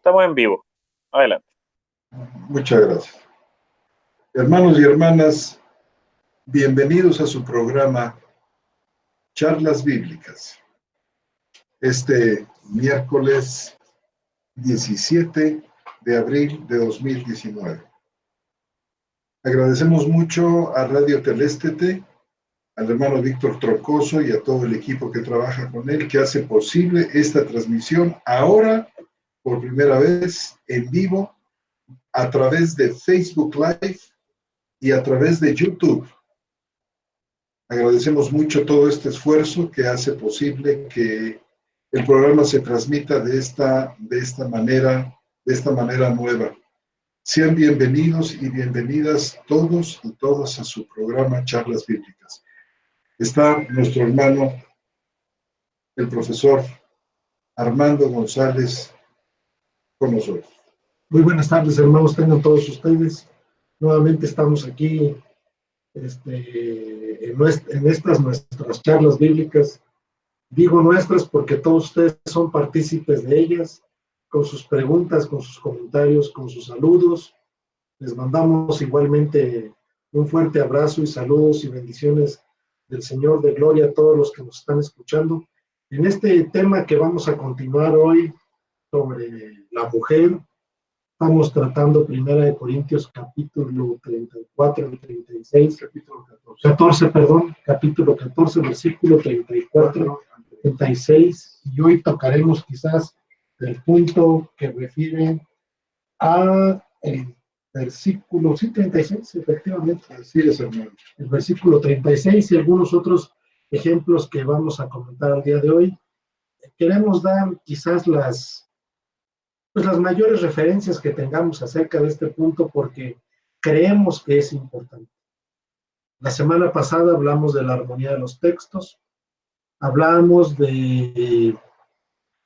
Estamos en vivo. Adelante. Muchas gracias. Hermanos y hermanas, bienvenidos a su programa Charlas Bíblicas. Este miércoles 17 de abril de 2019. Agradecemos mucho a Radio Telestete, al hermano Víctor Troncoso y a todo el equipo que trabaja con él, que hace posible esta transmisión ahora, por primera vez, en vivo, a través de Facebook Live y a través de YouTube. Agradecemos mucho todo este esfuerzo que hace posible que el programa se transmita de esta manera nueva. Sean bienvenidos y bienvenidas todos y todas a su programa Charlas Bíblicas. Está nuestro hermano, el profesor Armando González, con nosotros. Muy buenas tardes, hermanos, tengan todos ustedes. Nuevamente estamos aquí en estas nuestras charlas bíblicas. Digo nuestras porque todos ustedes son partícipes de ellas, con sus preguntas, con sus comentarios, con sus saludos. Les mandamos igualmente un fuerte abrazo y saludos y bendiciones del Señor de gloria a todos los que nos están escuchando. En este tema que vamos a continuar hoy sobre la mujer, estamos tratando 1 Corintios capítulo 34 y 36, capítulo 14, versículo 34, 36, y hoy tocaremos quizás el punto que refiere a el versículo, sí, 36, efectivamente. Así es, hermano. El versículo 36 y algunos otros ejemplos que vamos a comentar el día de hoy. Queremos dar quizás las mayores referencias que tengamos acerca de este punto porque creemos que es importante. La semana pasada hablamos de la armonía de los textos, hablamos de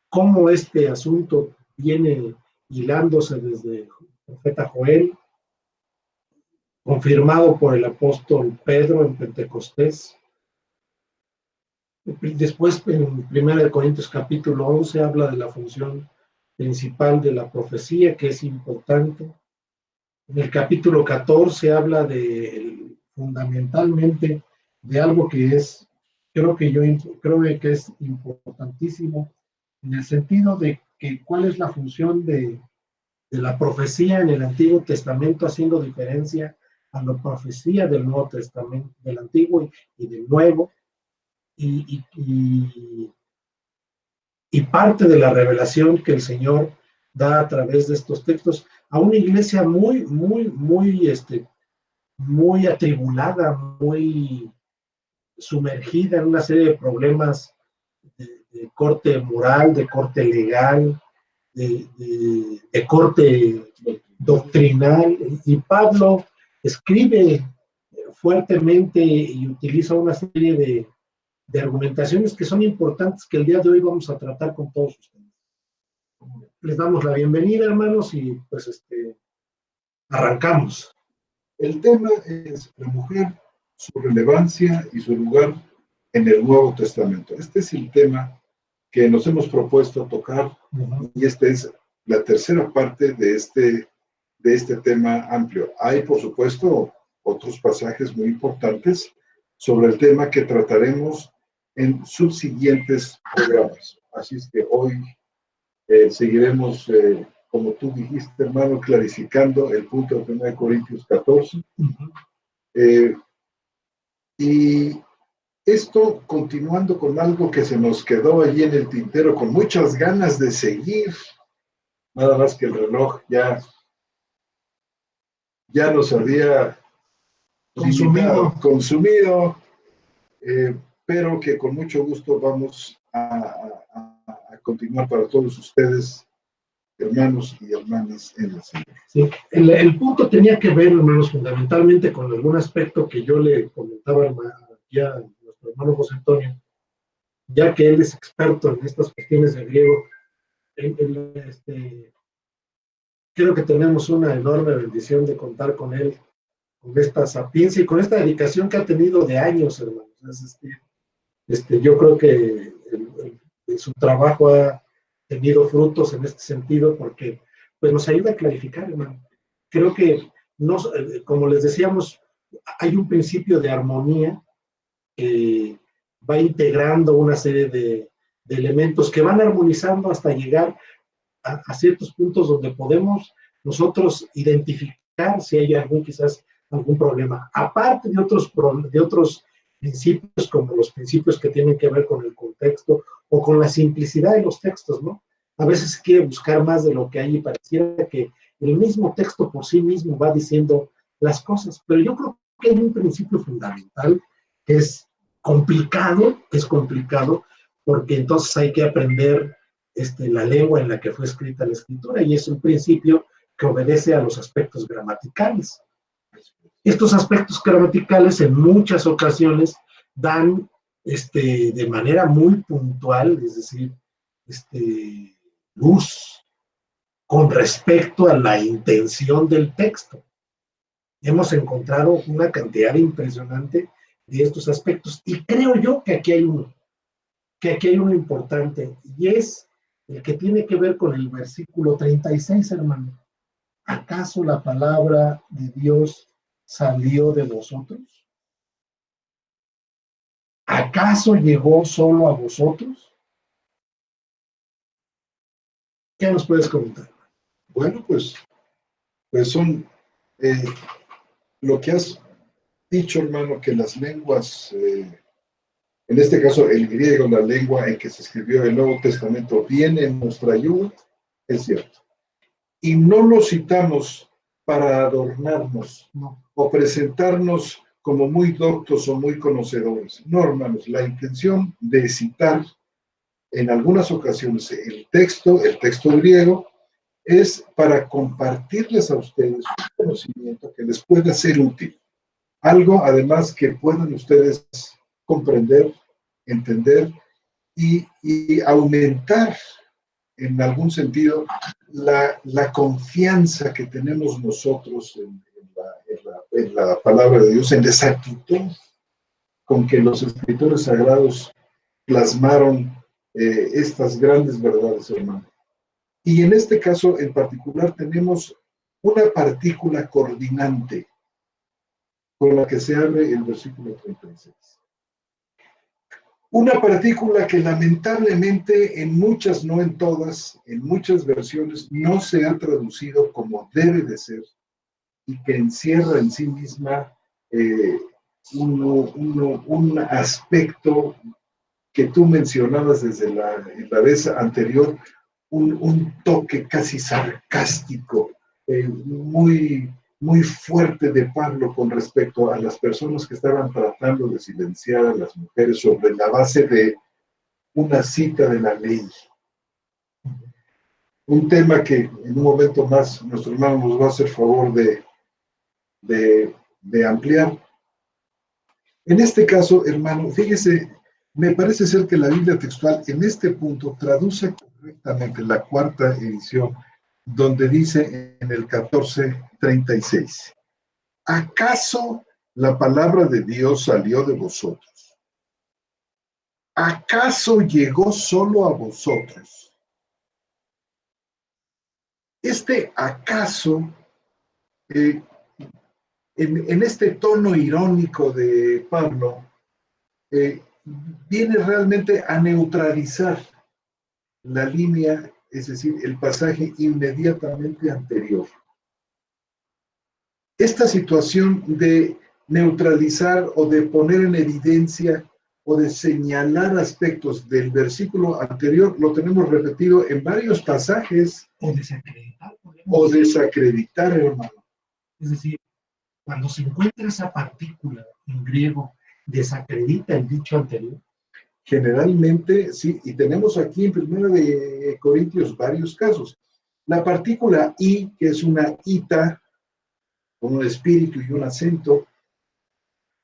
cómo este asunto viene hilándose desde el profeta Joel, confirmado por el apóstol Pedro en Pentecostés. Después, en 1 Corintios capítulo 11, habla de la función principal de la profecía, que es importante. En el capítulo 14 habla fundamentalmente de algo que es, creo que es importantísimo, en el sentido de que cuál es la función de la profecía en el Antiguo Testamento, haciendo diferencia a la profecía del Nuevo Testamento, del Antiguo y del Nuevo, y parte de la revelación que el Señor da a través de estos textos a una iglesia muy atribulada, muy sumergida en una serie de problemas de corte moral, de corte legal, de corte doctrinal, y Pablo escribe fuertemente y utiliza una serie de argumentaciones que son importantes que el día de hoy vamos a tratar con todos ustedes. Les damos la bienvenida, hermanos, y pues arrancamos. El tema es la mujer, su relevancia y su lugar en el Nuevo Testamento. Este es el tema que nos hemos propuesto tocar, y esta es la tercera parte de este tema amplio. Hay, por supuesto, otros pasajes muy importantes sobre el tema que trataremos en subsiguientes programas. Así es que hoy seguiremos, como tú dijiste, hermano, clarificando el punto de 1 Corintios 14. Y esto continuando con algo que se nos quedó allí en el tintero, con muchas ganas de seguir, nada más que el reloj ya nos había consumido, pero que con mucho gusto vamos a continuar para todos ustedes, hermanos y hermanas en el Señor. Sí, el punto tenía que ver, hermanos, fundamentalmente con algún aspecto que yo le comentaba aquí a nuestro hermano José Antonio, ya que él es experto en estas cuestiones de griego. Creo que tenemos una enorme bendición de contar con él, con esta sapiencia y con esta dedicación que ha tenido de años, hermanos. Yo creo que su trabajo ha tenido frutos en este sentido, porque pues nos ayuda a clarificar, hermano. Creo que, no, como les decíamos, hay un principio de armonía que va integrando una serie de elementos que van armonizando hasta llegar a ciertos puntos donde podemos nosotros identificar si hay quizás algún problema. Aparte de otros principios, como los principios que tienen que ver con el contexto o con la simplicidad de los textos, ¿no? A veces se quiere buscar más de lo que hay y pareciera que el mismo texto por sí mismo va diciendo las cosas, pero yo creo que hay un principio fundamental que es complicado, porque entonces hay que aprender la lengua en la que fue escrita la escritura, y es un principio que obedece a los aspectos gramaticales. Estos aspectos gramaticales en muchas ocasiones dan de manera muy puntual, es decir, luz con respecto a la intención del texto. Hemos encontrado una cantidad impresionante de estos aspectos, y creo yo que aquí hay uno importante, y es el que tiene que ver con el versículo 36, hermano. ¿Acaso la palabra de Dios salió de vosotros? ¿Acaso llegó solo a vosotros? ¿Qué nos puedes comentar? Bueno, pues son lo que has dicho, hermano, que las lenguas, en este caso el griego, la lengua en que se escribió el Nuevo Testamento, viene en nuestra ayuda, es cierto. Y no lo citamos para adornarnos, no, o presentarnos como muy doctos o muy conocedores. No, hermanos, la intención de citar en algunas ocasiones el texto griego, es para compartirles a ustedes un conocimiento que les pueda ser útil. Algo, además, que puedan ustedes comprender, entender y aumentar, en algún sentido, la confianza que tenemos nosotros en la palabra de Dios, en la exactitud con que los escritores sagrados plasmaron estas grandes verdades, hermano. Y en este caso en particular tenemos una partícula coordinante con la que se abre el versículo 36. Una partícula que lamentablemente en muchas, no en todas, en muchas versiones no se ha traducido como debe de ser, y que encierra en sí misma un aspecto que tú mencionabas desde la vez anterior, un toque casi sarcástico, muy, muy fuerte de Pablo con respecto a las personas que estaban tratando de silenciar a las mujeres sobre la base de una cita de la ley. Un tema que en un momento más nuestro hermano nos va a hacer favor de ampliar. En este caso, hermano, fíjese, me parece ser que la Biblia textual en este punto traduce correctamente la cuarta edición, donde dice en el 14:36, ¿acaso la palabra de Dios salió de vosotros? ¿Acaso llegó solo a vosotros? ¿Acaso, en este tono irónico de Pablo, viene realmente a neutralizar la línea, es decir, el pasaje inmediatamente anterior. Esta situación de neutralizar o de poner en evidencia o de señalar aspectos del versículo anterior lo tenemos repetido en varios pasajes. O desacreditar, hermano. Es decir, cuando se encuentra esa partícula en griego, desacredita el dicho anterior. Generalmente, sí, y tenemos aquí en 1 de Corintios varios casos. La partícula I, que es una ita, con un espíritu y un acento,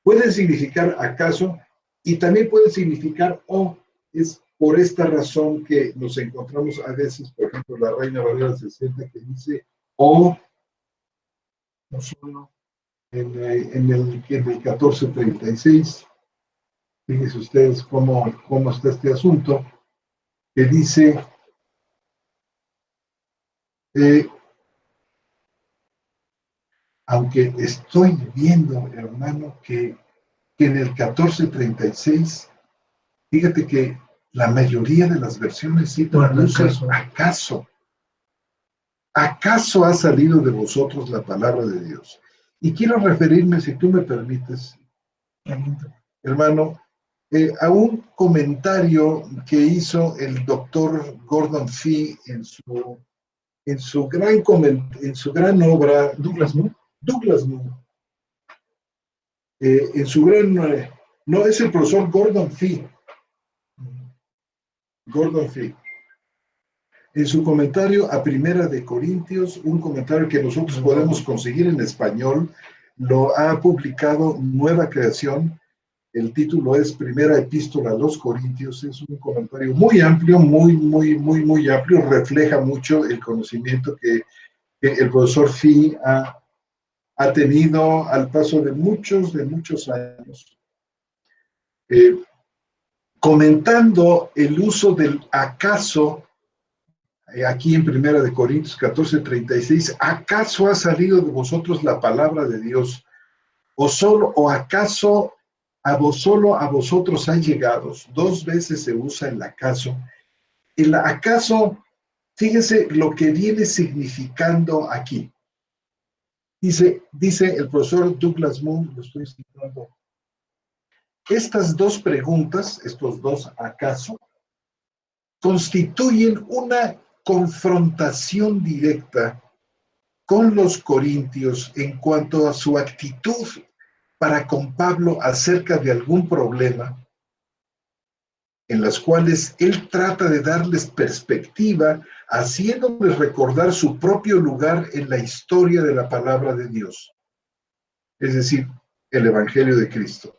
puede significar acaso, y también puede significar o. Es por esta razón que nos encontramos a veces, por ejemplo, la Reina Valera 60, que dice o, no solo en el 14:36. Fíjense ustedes cómo está este asunto, que dice, Aunque estoy viendo, hermano, que en el 14:36, fíjate que la mayoría de las versiones citan acaso. ¿Acaso ha salido de vosotros la palabra de Dios? Y quiero referirme, si tú me permites, hermano, a un comentario que hizo el doctor Gordon Fee en su gran obra, Douglas Moo, en su gran, no, es el profesor Gordon Fee, en su comentario a Primera de Corintios, un comentario que nosotros podemos conseguir en español, lo ha publicado Nueva Creación. El título es Primera Epístola a los Corintios. Es un comentario muy amplio, muy amplio. Refleja mucho el conocimiento que el profesor Fee ha tenido al paso de muchos años. Comentando el uso del acaso, aquí en Primera de Corintios 14:36, ¿acaso ha salido de vosotros la palabra de Dios? ¿O acaso a vosotros ha llegado? Dos veces se usa el acaso. El acaso, fíjense lo que viene significando aquí. Dice el profesor Douglas Moo, lo estoy citando, estas dos preguntas, estos dos acaso, constituyen una confrontación directa con los corintios en cuanto a su actitud para con Pablo acerca de algún problema, en las cuales él trata de darles perspectiva, haciéndoles recordar su propio lugar en la historia de la palabra de Dios, es decir, el Evangelio de Cristo.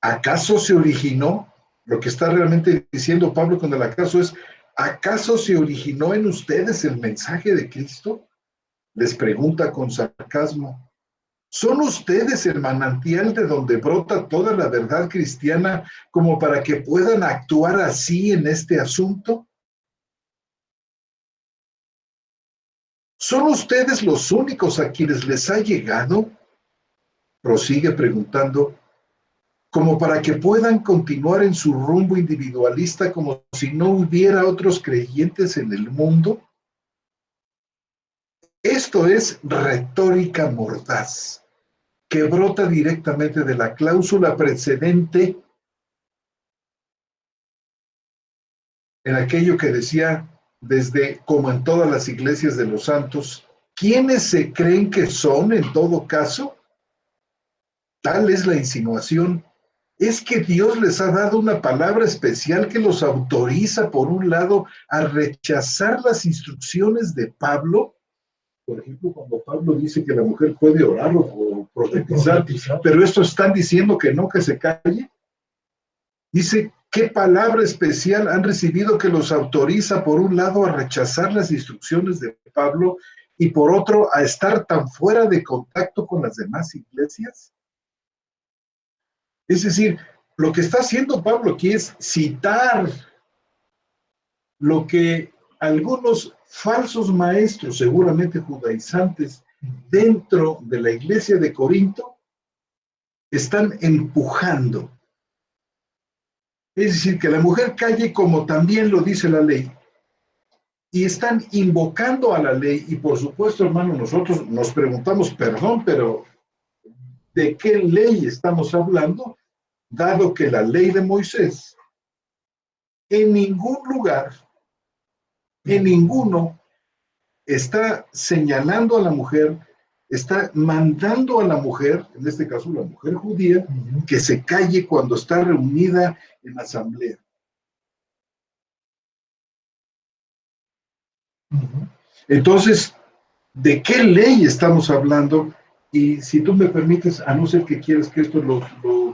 ¿Acaso se originó? Lo que está realmente diciendo Pablo con el acaso es, ¿acaso se originó en ustedes el mensaje de Cristo? Les pregunta con sarcasmo. ¿Son ustedes el manantial de donde brota toda la verdad cristiana como para que puedan actuar así en este asunto? ¿Son ustedes los únicos a quienes les ha llegado? Prosigue preguntando, como para que puedan continuar en su rumbo individualista como si no hubiera otros creyentes en el mundo. Esto es retórica mordaz, que brota directamente de la cláusula precedente en aquello que decía, desde como en todas las iglesias de los santos, ¿quiénes se creen que son en todo caso? Tal es la insinuación. Es que Dios les ha dado una palabra especial que los autoriza, por un lado, a rechazar las instrucciones de Pablo. Por ejemplo, cuando Pablo dice que la mujer puede orar o profetizar, pero estos están diciendo que no, que se calle. Dice, ¿qué palabra especial han recibido que los autoriza, por un lado, a rechazar las instrucciones de Pablo y por otro, a estar tan fuera de contacto con las demás iglesias? Es decir, lo que está haciendo Pablo aquí es citar lo que algunos falsos maestros, seguramente judaizantes, dentro de la iglesia de Corinto, están empujando. Es decir, que la mujer calle como también lo dice la ley. Y están invocando a la ley. Y por supuesto, hermano, nosotros nos preguntamos, perdón, pero ¿de qué ley estamos hablando? Dado que la ley de Moisés en ningún lugar, en ninguno, está señalando a la mujer, está mandando a la mujer, en este caso la mujer judía, que se calle cuando está reunida en asamblea. Entonces, ¿de qué ley estamos hablando? Y si tú me permites, a no ser que quieras que esto lo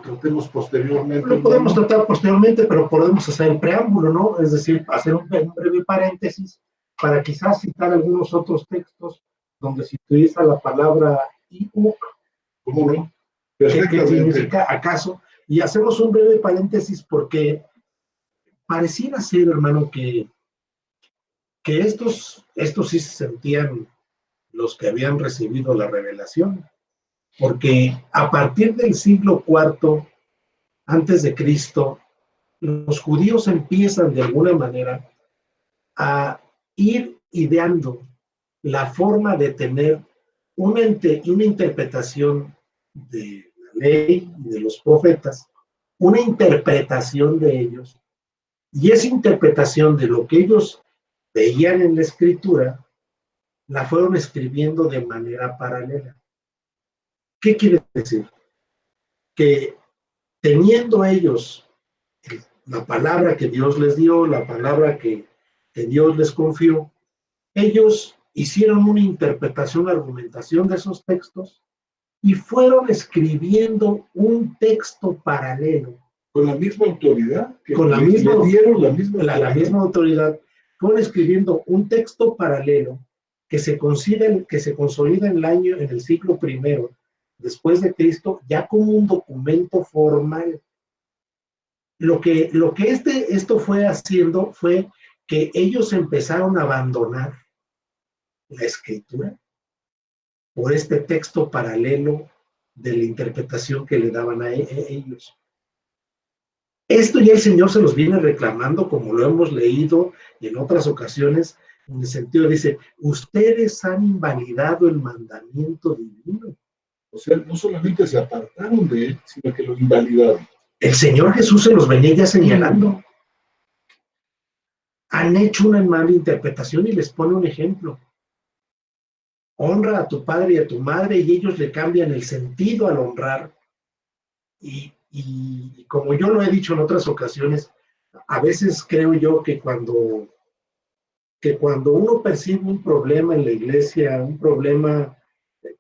tratemos posteriormente. Lo podemos tratar posteriormente, pero podemos hacer el preámbulo, ¿no? Es decir, hacer un breve paréntesis para quizás citar algunos otros textos donde se utiliza la palabra iuk, ¿Cómo no? que significa acaso, y hacemos un breve paréntesis porque pareciera ser, hermano, que estos sí se sentían los que habían recibido la revelación, porque a partir del siglo IV antes de Cristo, los judíos empiezan de alguna manera a ir ideando la forma de tener una interpretación de la ley y de los profetas, una interpretación de ellos, y esa interpretación de lo que ellos veían en la escritura, la fueron escribiendo de manera paralela. ¿Qué quiere decir? Que teniendo ellos la palabra que Dios les dio, la palabra que Dios les confió, ellos hicieron una interpretación, argumentación de esos textos y fueron escribiendo un texto paralelo. Con la misma autoridad. Con la misma, dieron la misma autoridad. La misma autoridad. Fueron escribiendo un texto paralelo que se consolida en el siglo I después de Cristo, ya como un documento formal. Lo que esto fue haciendo fue que ellos empezaron a abandonar la escritura por este texto paralelo de la interpretación que le daban a ellos. Esto ya el Señor se los viene reclamando, como lo hemos leído en otras ocasiones, en el sentido, dice, ustedes han invalidado el mandamiento divino. O sea, no solamente se apartaron de él, sino que lo invalidaron. El Señor Jesús se los venía ya señalando. Han hecho una mala interpretación y les pone un ejemplo. Honra a tu padre y a tu madre, y ellos le cambian el sentido al honrar. Y como yo lo he dicho en otras ocasiones, a veces creo yo que cuando uno percibe un problema en la iglesia, un problema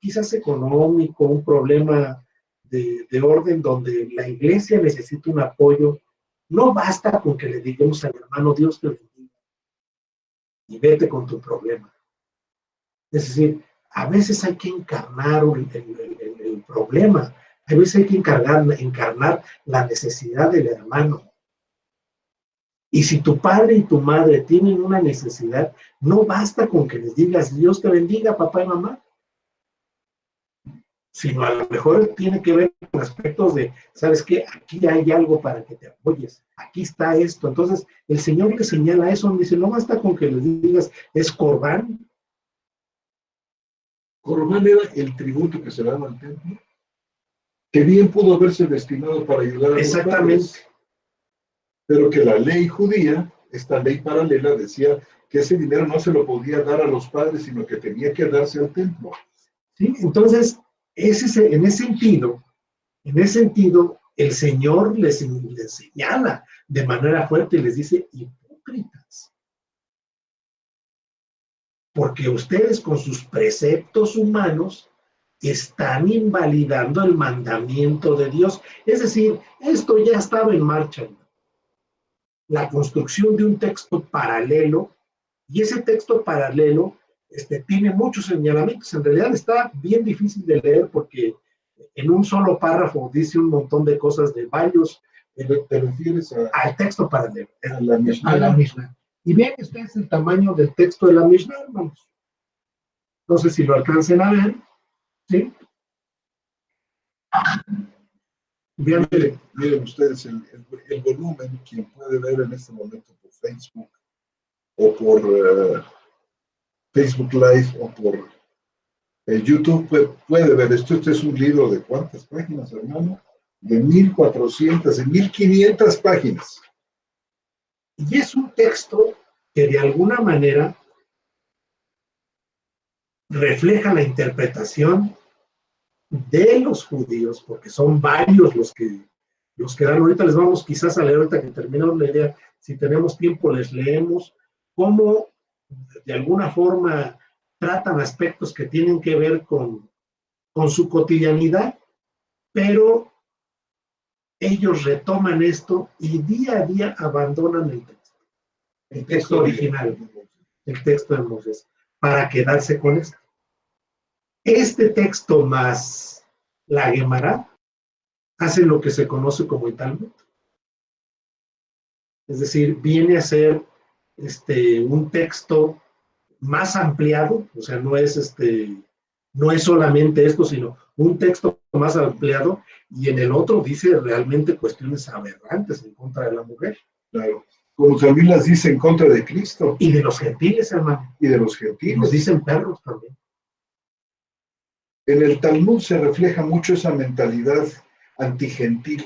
quizás económico, un problema de orden donde la iglesia necesita un apoyo, no basta con que le digamos al hermano, Dios te bendiga, y vete con tu problema. Es decir, a veces hay que encarnar el problema, a veces hay que encarnar la necesidad del hermano. Y si tu padre y tu madre tienen una necesidad, no basta con que les digas, Dios te bendiga, papá y mamá, sino a lo mejor tiene que ver con aspectos de, ¿sabes qué? Aquí hay algo para que te apoyes, aquí está esto. Entonces, el Señor le señala eso, dice, no basta con que les digas, es Corbán. Corbán era el tributo que se daba al templo, que bien pudo haberse destinado para ayudar a los padres, pero que la ley judía, esta ley paralela, decía que ese dinero no se lo podía dar a los padres, sino que tenía que darse al templo. ¿Sí? Entonces, en ese sentido, el Señor les señala de manera fuerte y les dice, hipócritas, porque ustedes con sus preceptos humanos están invalidando el mandamiento de Dios. Es decir, esto ya estaba en marcha. La construcción de un texto paralelo, y ese texto paralelo tiene muchos señalamientos. En realidad está bien difícil de leer porque en un solo párrafo dice un montón de cosas de varios. ¿Te refieres al texto paralelo? A la Mishnah. A la Mishnah. Y vean que este es el tamaño del texto de la Mishnah, hermanos. No sé si lo alcancen a ver. ¿Sí? Miren ustedes el volumen, quien puede ver en este momento por Facebook o por Facebook Live o por YouTube puede ver esto. Este es un libro de ¿cuántas páginas, hermano? De 1,400, de 1,500 páginas. Y es un texto que de alguna manera refleja la interpretación de los judíos, porque son varios los que dan. Ahorita les vamos quizás a leer, ahorita que terminamos la idea, si tenemos tiempo les leemos cómo de alguna forma tratan aspectos que tienen que ver con su cotidianidad, pero ellos retoman esto y día a día abandonan el texto original, el texto de Moisés, para quedarse con esto. Este texto más la Guemará hacen lo que se conoce como el Talmud. Es decir, viene a ser un texto más ampliado, o sea, no es solamente esto, sino un texto más ampliado, y en el otro dice realmente cuestiones aberrantes en contra de la mujer. Claro. Como también las dice en contra de Cristo. Y de los gentiles, hermano. Y de los Y gentiles. nos dicen perros también. En el Talmud se refleja mucho esa mentalidad antigentil.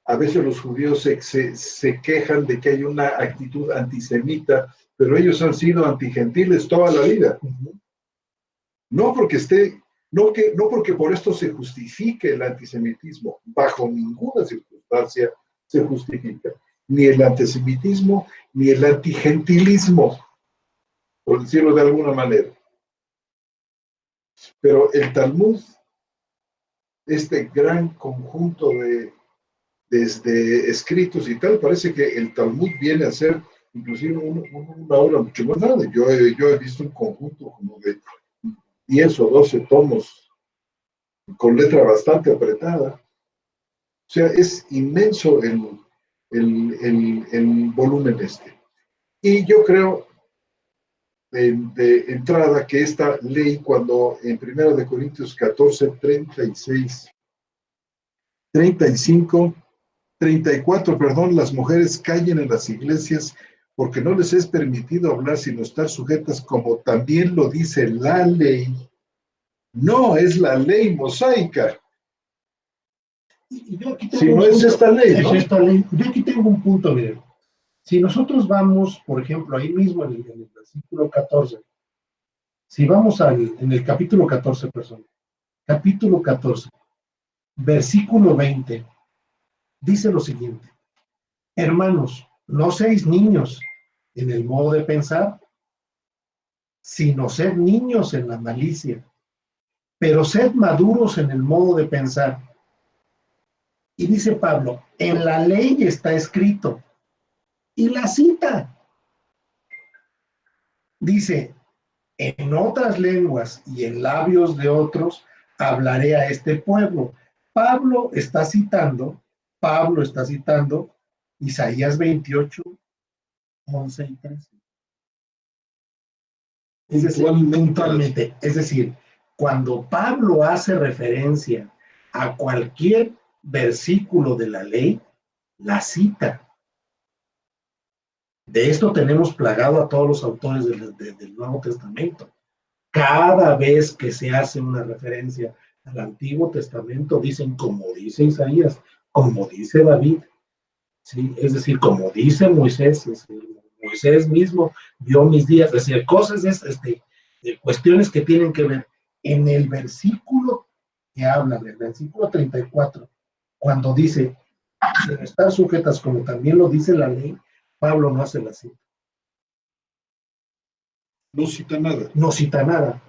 A veces los judíos se quejan de que hay una actitud antisemita, pero ellos han sido antigentiles toda la vida. No porque por esto se justifique el antisemitismo, bajo ninguna circunstancia se justifica, ni el antisemitismo, ni el antigentilismo, por decirlo de alguna manera. Pero el Talmud, este gran conjunto de desde escritos y tal, parece que el Talmud viene a ser inclusive una obra mucho más grande. Yo he visto un conjunto como de 10 o 12 tomos con letra bastante apretada. O sea, es inmenso el volumen este. Y yo creo de entrada que esta ley, cuando en 1 Corintios 14, 36, 35, 34, perdón, las mujeres callen en las iglesias porque no les es permitido hablar sino estar sujetas como también lo dice la ley. No es la ley mosaica. Y yo aquí tengo si no es esta ley, ¿no? Es esta ley. Yo aquí tengo un punto, miren. Si nosotros vamos, por ejemplo, ahí mismo en el versículo 14, si vamos en el capítulo 14, perdón, capítulo 14, versículo 20, dice lo siguiente: hermanos, no seáis niños en el modo de pensar, sino sed niños en la malicia, pero sed maduros en el modo de pensar. Y dice Pablo, en la ley está escrito, y la cita. Dice, en otras lenguas y en labios de otros hablaré a este pueblo. Pablo está citando Isaías 28, 11 y 13. Es decir, puntualmente, es decir, cuando Pablo hace referencia a cualquier versículo de la ley, la cita. De esto tenemos plagado a todos los autores del Nuevo Testamento. Cada vez que se hace una referencia al Antiguo Testamento, dicen como dice Isaías, como dice David, ¿sí? Es decir, como dice Moisés, Moisés mismo vio mis días, es decir, cosas de cuestiones que tienen que ver. En el versículo que habla, del versículo 34, cuando dice, sin estar sujetas como también lo dice la ley, Pablo no hace la cita. No cita nada. No cita nada.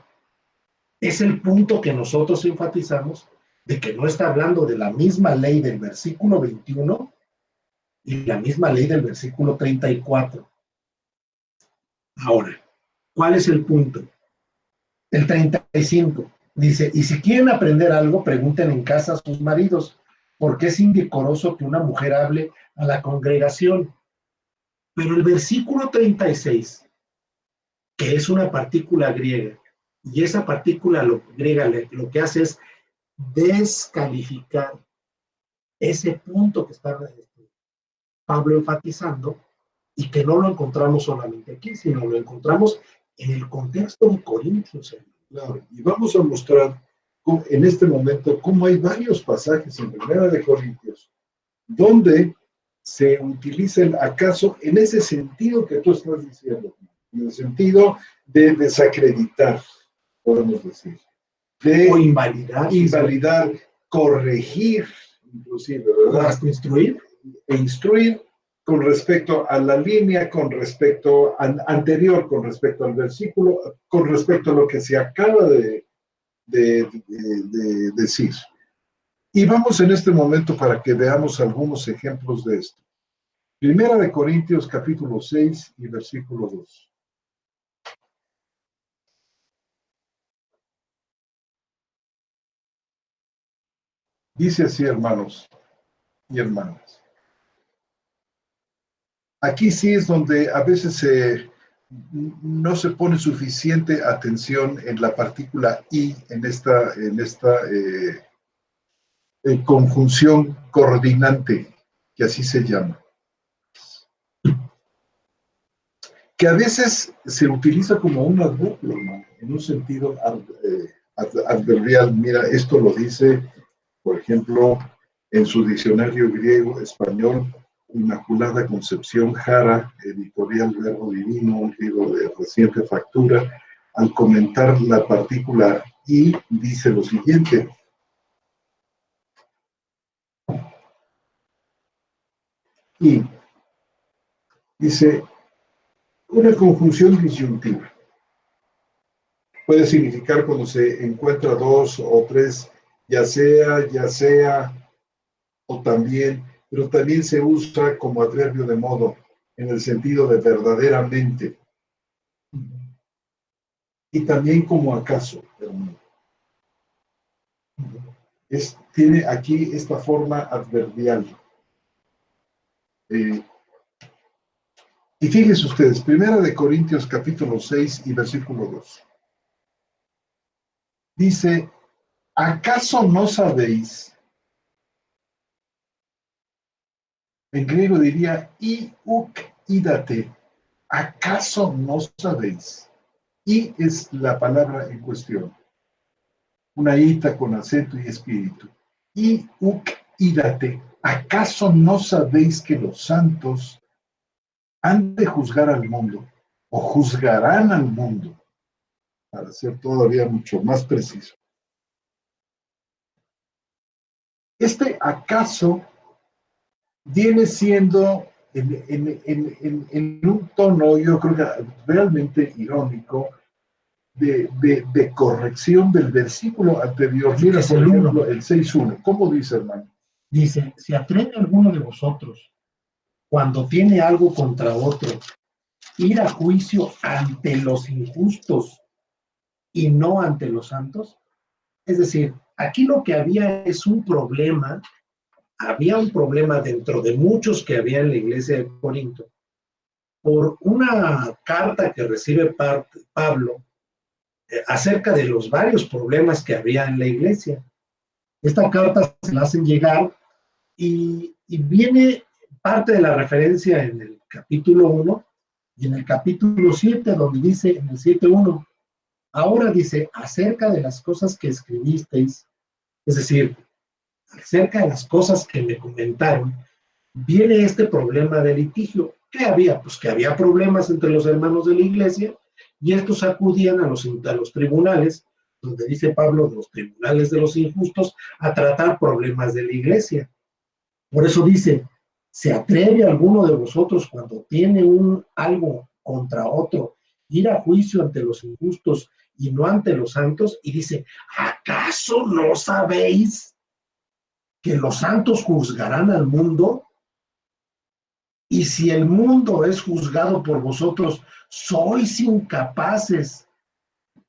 Es el punto que nosotros enfatizamos de que no está hablando de la misma ley del versículo 21 y la misma ley del versículo 34. Ahora, ¿cuál es el punto? El 35 dice, y si quieren aprender algo, pregunten en casa a sus maridos, porque es indecoroso que una mujer hable a la congregación. Pero el versículo 36, que es una partícula griega, y esa partícula griega lo que hace es descalificar ese punto que está Pablo enfatizando, y que no lo encontramos solamente aquí, sino lo encontramos en el contexto de Corintios. Claro, y vamos a mostrar en este momento cómo hay varios pasajes en 1 Corintios donde se utiliza el acaso en ese sentido que tú estás diciendo, en el sentido de desacreditar, podemos decir, de o invalidar, corregir, inclusive, ¿verdad? Hasta instruir. E instruir con respecto a la línea, con respecto anterior, con respecto al versículo, con respecto a lo que se acaba de decir. Y vamos en este momento para que veamos algunos ejemplos de esto. 1 Corintios capítulo 6 y versículo 2. Dice así, hermanos y hermanas. Aquí sí es donde a veces no se pone suficiente atención en la partícula y en esta conjunción coordinante, que así se llama, que a veces se utiliza como un adverbio, ¿no? En un sentido adverbial. Mira, esto lo dice, por ejemplo, en su diccionario griego-español, Inmaculada Concepción Jara, editorial Verbo Divino, un libro de reciente factura, al comentar la partícula y, dice lo siguiente: y dice, una conjunción disyuntiva puede significar cuando se encuentra dos o tres, ya sea, o también, pero también se usa como adverbio de modo, en el sentido de verdaderamente, y también como acaso, hermano. Tiene aquí esta forma adverbial. Y fíjense ustedes, 1 Corintios capítulo 6 y versículo 2. Dice, ¿acaso no sabéis? En griego diría, y uk idate. ¿Acaso no sabéis? Y es la palabra en cuestión. Una ita con acento y espíritu. Y uk idate. ¿Acaso no sabéis que los santos han de juzgar al mundo, o juzgarán al mundo, para ser todavía mucho más preciso? Este acaso viene siendo en un tono, yo creo que realmente irónico, de corrección del versículo anterior. Mira, por ejemplo, el 6.1. ¿Cómo dice, hermano? Dice, ¿se atreve alguno de vosotros, cuando tiene algo contra otro, ir a juicio ante los injustos y no ante los santos? Es decir, aquí lo que había es un problema, había un problema dentro de muchos que había en la iglesia de Corinto, por una carta que recibe Pablo acerca de los varios problemas que había en la iglesia. Esta carta se la hacen llegar y viene parte de la referencia en el capítulo 1 y en el capítulo 7, donde dice en el 7.1, ahora dice, acerca de las cosas que escribisteis, es decir, acerca de las cosas que me comentaron, viene este problema de litigio. ¿Qué había? Pues que había problemas entre los hermanos de la iglesia y estos acudían a los tribunales, donde dice Pablo, los tribunales de los injustos, a tratar problemas de la iglesia. Por eso dice, ¿se atreve alguno de vosotros cuando tiene algo contra otro ir a juicio ante los injustos y no ante los santos? Y dice, ¿acaso no sabéis que los santos juzgarán al mundo? Y si el mundo es juzgado por vosotros, ¿sois incapaces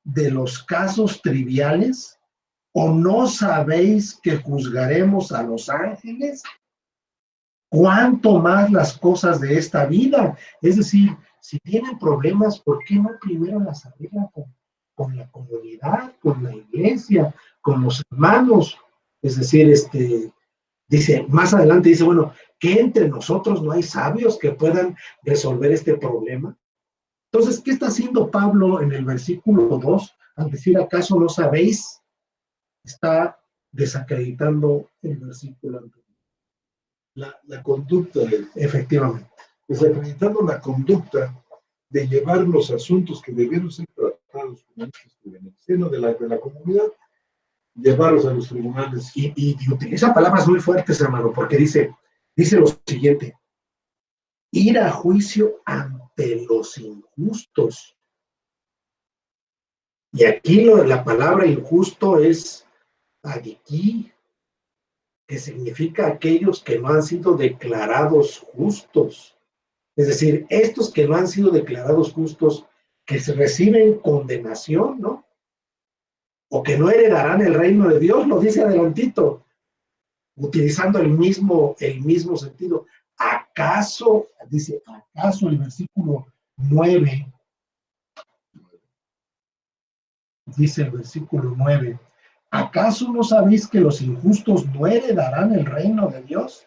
de los casos triviales? ¿O no sabéis que juzgaremos a los ángeles? ¿Cuánto más las cosas de esta vida? Es decir, si tienen problemas, ¿por qué no primero las arreglan con la comunidad, con la iglesia, con los hermanos? Es decir, dice, más adelante dice, bueno, ¿que entre nosotros no hay sabios que puedan resolver este problema? Entonces, ¿qué está haciendo Pablo en el versículo 2? Al decir, ¿acaso no sabéis? Está desacreditando el versículo anterior. La conducta, Efectivamente. desacreditando la conducta de llevar los asuntos que debieron ser tratados en el seno de la comunidad, llevarlos a los tribunales. Y utiliza palabras muy fuertes, hermano, porque dice lo siguiente, ir a juicio ante los injustos. Y aquí la palabra injusto es adiki, que significa aquellos que no han sido declarados justos. Es decir, estos que no han sido declarados justos, que se reciben condenación, ¿no? O que no heredarán el reino de Dios, lo dice adelantito, utilizando el mismo sentido. ¿Acaso, dice, acaso el versículo 9 dice el versículo 9, ¿acaso no sabéis que los injustos no heredarán el reino de Dios?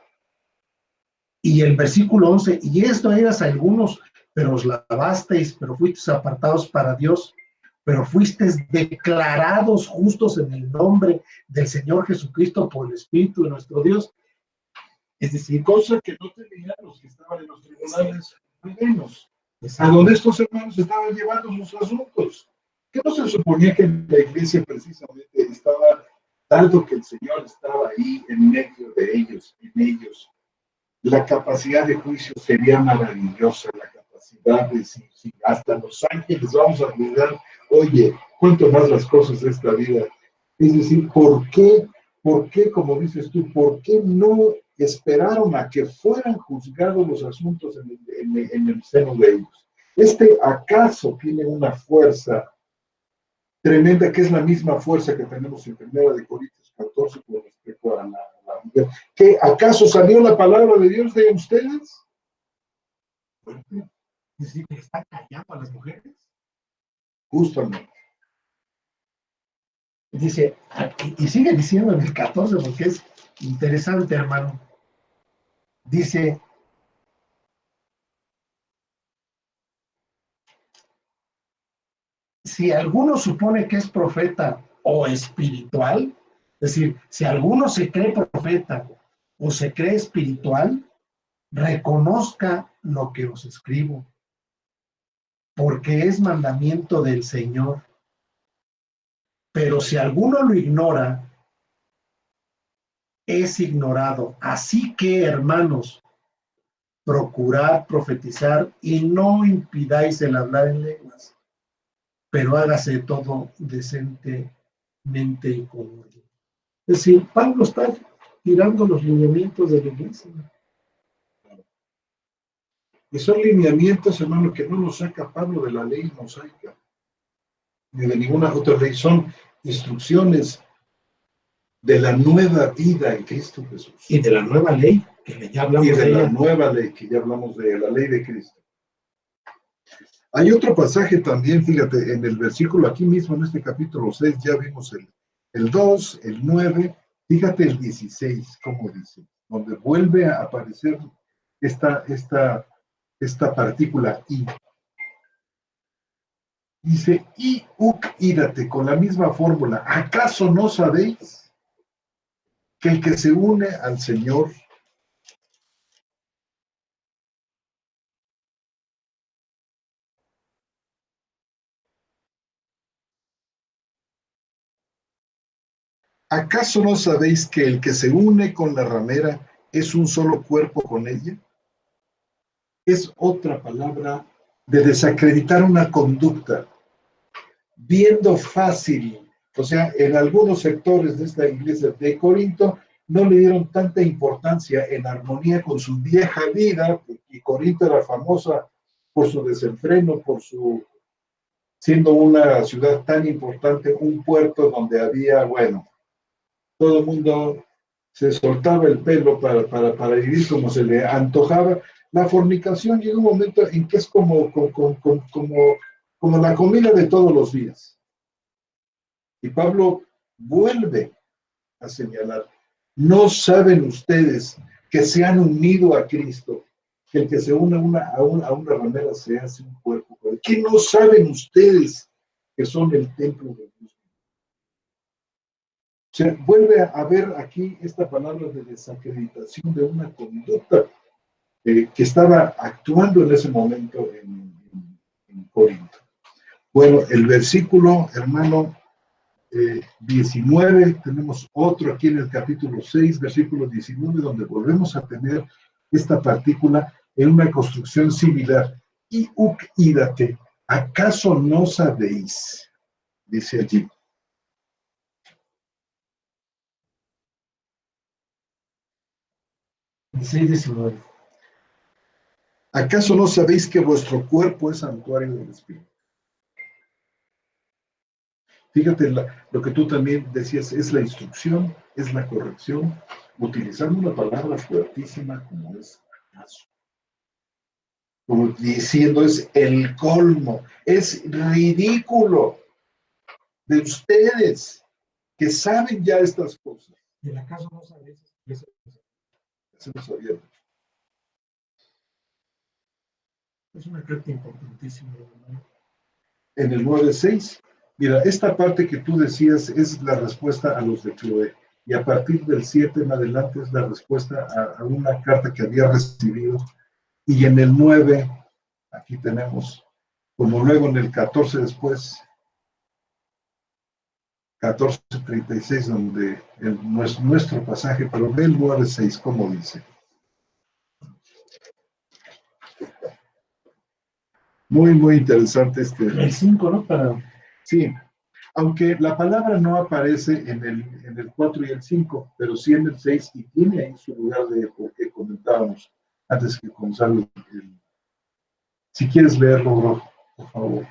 Y el versículo 11, y esto eras a algunos, pero os lavasteis, pero fuisteis apartados para Dios, pero fuisteis declarados justos en el nombre del Señor Jesucristo por el Espíritu de nuestro Dios. Es decir, cosa que no tenían los que estaban en los tribunales reinos, a donde estos hermanos estaban llevando sus asuntos. ¿Qué no se suponía que en la iglesia precisamente estaba, dado que el Señor estaba ahí en medio de ellos, en ellos? La capacidad de juicio sería maravillosa, la capacidad de si hasta los ángeles vamos a juzgar, oye, cuánto más las cosas de esta vida. Es decir, ¿por qué, como dices tú, por qué no esperaron a que fueran juzgados los asuntos en el seno de ellos? ¿Acaso tiene una fuerza tremenda, que es la misma fuerza que tenemos en 1 Corintios 14 con respecto a la mujer? ¿Que acaso salió la palabra de Dios de ustedes? es decir, que está callando a las mujeres. Justamente. Dice, y sigue diciendo en el 14, porque es interesante, hermano. Dice, si alguno supone que es profeta o espiritual, es decir, si alguno se cree profeta o se cree espiritual, reconozca lo que os escribo, porque es mandamiento del Señor. Pero si alguno lo ignora, es ignorado. Así que, hermanos, procurad profetizar y no impidáis el hablar en lenguas, pero hágase todo decentemente y con orden. Es decir, Pablo está tirando los lineamientos de la iglesia. Y son lineamientos, hermano, que no los saca Pablo de la ley mosaica, ni de ninguna otra ley. Son instrucciones de la nueva vida en Cristo Jesús. Y de la nueva ley, que ya hablamos y de la ella. nueva ley, que ya hablamos de la ley de Cristo. Hay otro pasaje también, fíjate, en el versículo aquí mismo, en este capítulo 6, ya vimos el 2, el 9, fíjate el 16, como dice, donde vuelve a aparecer esta partícula i. Dice, y uc ídate, con la misma fórmula. ¿Acaso no sabéis que el que se une al Señor ¿acaso no sabéis que el que se une con la ramera es un solo cuerpo con ella? Es otra palabra de desacreditar una conducta, viendo fácil. O sea, en algunos sectores de esta iglesia de Corinto no le dieron tanta importancia en armonía con su vieja vida, y Corinto era famosa por su desenfreno, siendo una ciudad tan importante, un puerto donde había, bueno, todo el mundo se soltaba el pelo para vivir como se le antojaba. La fornicación llega un momento en que es como la comida de todos los días. Y Pablo vuelve a señalar, ¿no saben ustedes que se han unido a Cristo? Que el que se une a una ramera se hace un cuerpo. ¿Qué no saben ustedes que son el templo de Dios? O sea, vuelve a ver aquí esta palabra de desacreditación de una conducta que estaba actuando en ese momento en Corinto. Bueno, el versículo, hermano, 19, tenemos otro aquí en el capítulo 6, versículo 19, donde volvemos a tener esta partícula en una construcción similar. Y uc ídate, ¿acaso no sabéis? Dice allí. ¿Acaso no sabéis que vuestro cuerpo es santuario del Espíritu? Fíjate, lo que tú también decías, es la instrucción, es la corrección, utilizando una palabra fuertísima como es acaso. Como diciendo, es el colmo, es ridículo. de ustedes, que saben ya estas cosas. ¿Y el acaso no sabes? Se lo sabían. Es una carta importantísima, ¿verdad? En el 9.6, mira, esta parte que tú decías es la respuesta a los de Chloé. Y a partir del 7 en adelante es la respuesta a una carta que había recibido. Y en el 9, aquí tenemos, como luego en el 14 después, 14:36, donde nuestro pasaje, pero ve el 9.6, como dice. Muy, muy interesante este. El 5, ¿no? Sí, aunque la palabra no aparece en el 4 y el 5, pero sí en el 6 y tiene ahí su lugar de por qué comentábamos antes que comenzar. Si quieres leerlo, bro, por favor.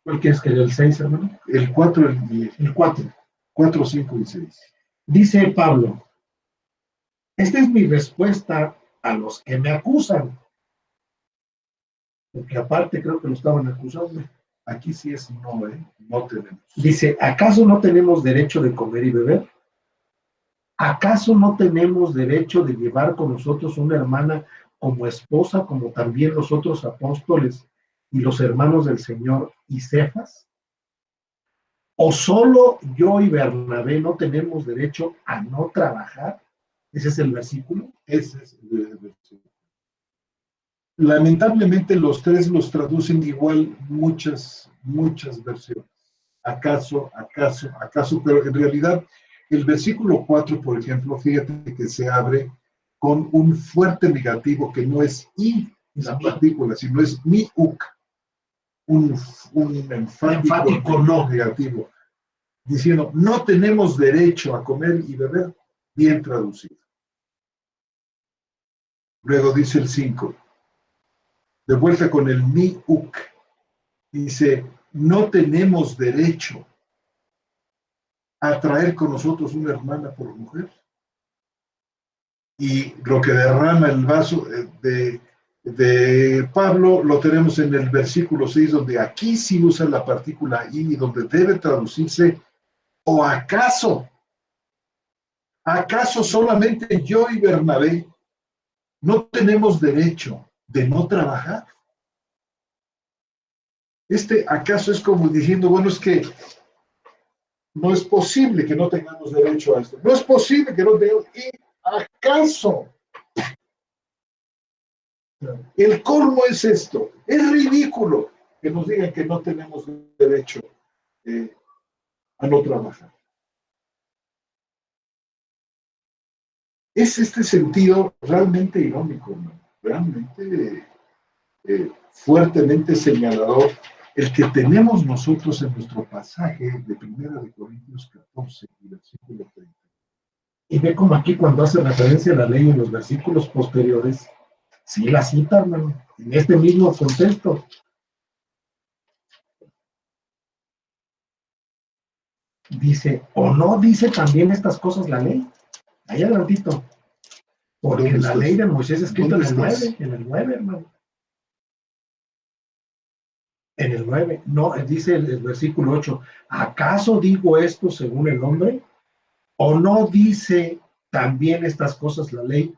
¿Cuál quieres que el 6, hermano? El 4 El 4. 4, 5 y 6. Dice Pablo, esta es mi respuesta a los que me acusan. Porque aparte creo que lo estaban acusando. Aquí sí es no, no tenemos. Dice, ¿acaso no tenemos derecho de comer y beber? ¿Acaso no tenemos derecho de llevar con nosotros una hermana como esposa, como también los otros apóstoles y los hermanos del Señor y Cefas? ¿O solo yo y Bernabé no tenemos derecho a no trabajar? Ese es el versículo. Ese es el versículo. Lamentablemente los tres los traducen igual muchas versiones. ¿Acaso, pero en realidad el versículo 4, por ejemplo, fíjate que se abre con un fuerte negativo que no es i, la partícula, sino es mi uk, un enfático no negativo, diciendo, no tenemos derecho a comer y beber, bien traducido. Luego dice el 5, de vuelta con el mi uk, dice, no tenemos derecho a traer con nosotros una hermana por mujer. Y lo que derrama el vaso de Pablo lo tenemos en el versículo 6, donde aquí sí usa la partícula i, donde debe traducirse, o acaso solamente yo y Bernabé no tenemos derecho de no trabajar. ¿Acaso es como diciendo, bueno, es que no es posible que no tengamos derecho a esto? No es posible que no tengamos. ¿Y acaso? El colmo es esto. Es ridículo que nos digan que no tenemos derecho a no trabajar. Es este sentido realmente irónico, ¿no? Realmente fuertemente señalador el que tenemos nosotros en nuestro pasaje de 1 Corintios 14 y versículo 30. Y ve como aquí cuando hace referencia a la ley en los versículos posteriores, sí la cita, hermano, en este mismo contexto. Dice, ¿o no dice también estas cosas la ley? Ahí adelantito. Porque la ley de Moisés es escrita en el 9, hermano. En el 9, no, dice el versículo 8, ¿acaso digo esto según el hombre? ¿O no dice también estas cosas la ley?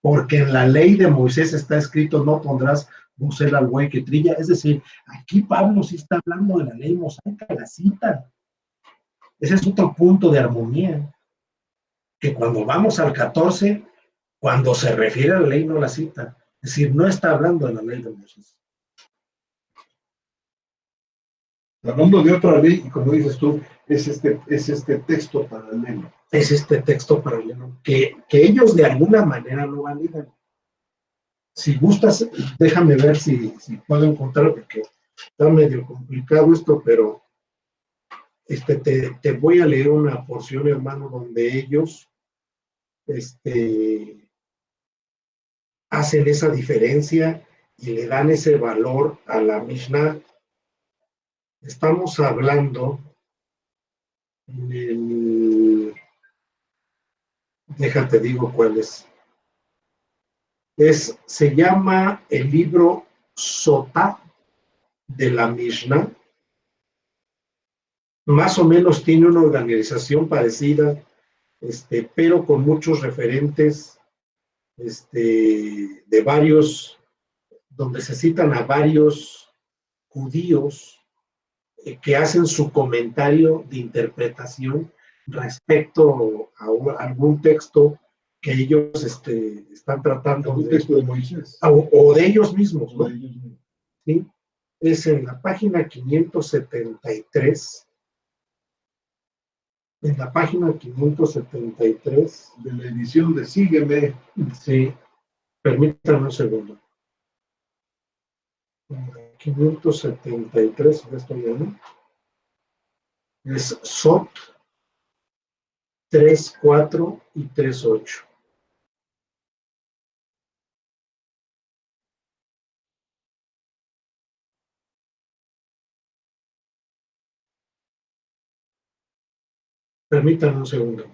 Porque en la ley de Moisés está escrito, no pondrás bucel al buey que trilla. Es decir, aquí Pablo sí está hablando de la ley mosaica, la cita. Ese es otro punto de armonía. Que cuando vamos al 14, cuando se refiere a la ley no la cita. Es decir, no está hablando de la ley de Moisés. Hablando de otra ley, y como dices tú, es este texto paralelo. Es este texto paralelo que ellos de alguna manera lo validan. Si gustas, déjame ver si puedo encontrarlo, porque está medio complicado esto, pero te voy a leer una porción, hermano, donde ellos hacen esa diferencia y le dan ese valor a la Mishnah. Estamos hablando déjate digo cuál es. Se llama el libro Sotá de la Mishnah. más o menos tiene una organización parecida, pero con muchos referentes de varios, donde se citan a varios judíos que hacen su comentario de interpretación respecto a algún texto que ellos están tratando Un texto de Moisés. o de ellos mismos, ¿no? O de ellos mismos. ¿Sí? Es en la página 573. En la página 573. De la edición de Sígueme. Sí, permítanme un segundo. 573, ya estoy ahí. Es SOT 3.4 y 3.8. Permítanme un segundo.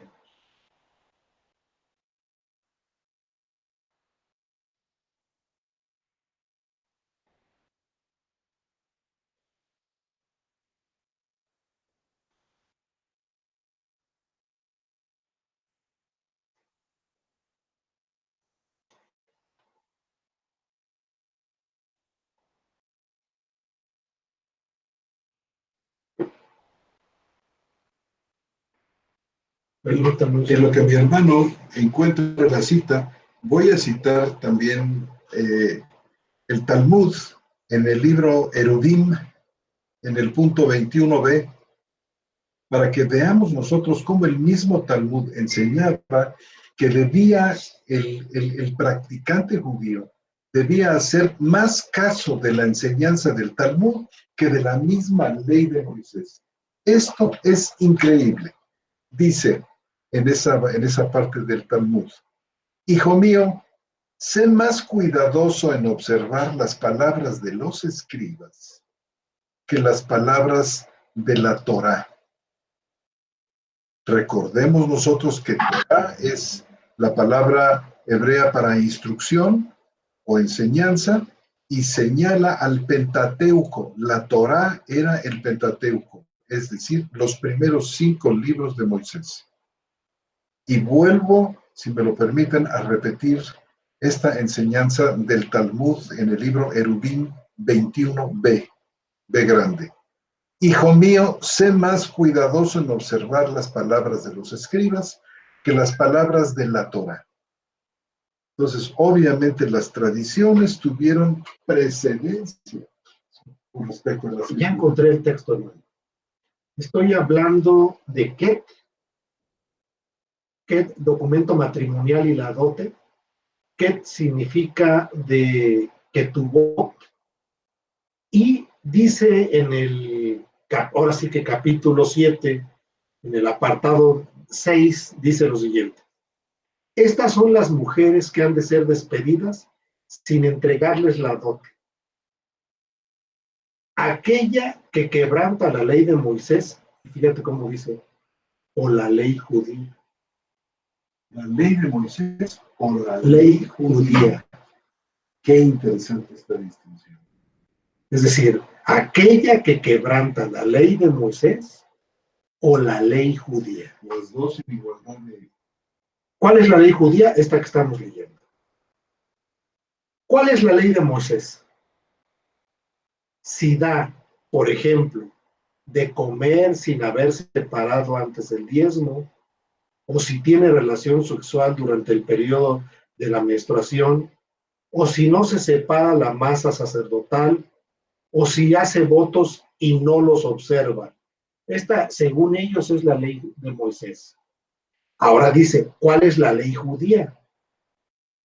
Permítanme un En lo segundo. que mi hermano encuentra la cita, voy a citar también el Talmud en el libro Erudim, en el punto 21b, para que veamos nosotros cómo el mismo Talmud enseñaba que debía el practicante judío debía hacer más caso de la enseñanza del Talmud que de la misma ley de Moisés. Esto es increíble. Dice en esa parte del Talmud: hijo mío, sé más cuidadoso en observar las palabras de los escribas que las palabras de la Torá. Recordemos nosotros que Torá es la palabra hebrea para instrucción o enseñanza y señala al Pentateuco. La Torá era el Pentateuco, es decir, los primeros 5 libros de Moisés. Y vuelvo, si me lo permiten, a repetir esta enseñanza del Talmud en el libro Erubim 21b, B grande. Hijo mío, sé más cuidadoso en observar las palabras de los escribas que las palabras de la Torá. Entonces, obviamente las tradiciones tuvieron precedencia con respecto a las Ya encontré el texto, hermano. Estoy hablando de Ket, documento matrimonial y la dote. Ket significa de Ketubot, y dice en el, ahora sí que capítulo 7, en el apartado 6, dice lo siguiente: estas son las mujeres que han de ser despedidas sin entregarles la dote. Aquella que quebranta la ley de Moisés, fíjate cómo dice, o la ley judía. La ley de Moisés o la Ley judía. Qué interesante esta distinción. Es decir, aquella que quebranta la ley de Moisés o la ley judía. Las dos en igualdad de... ¿Cuál es la ley judía? Esta que estamos leyendo. ¿Cuál es la ley de Moisés? Si da, por ejemplo, de comer sin haberse separado antes del diezmo, o si tiene relación sexual durante el periodo de la menstruación, o si no se separa la masa sacerdotal, o si hace votos y no los observa. Esta, según ellos, es la ley de Moisés. Ahora dice, ¿cuál es la ley judía?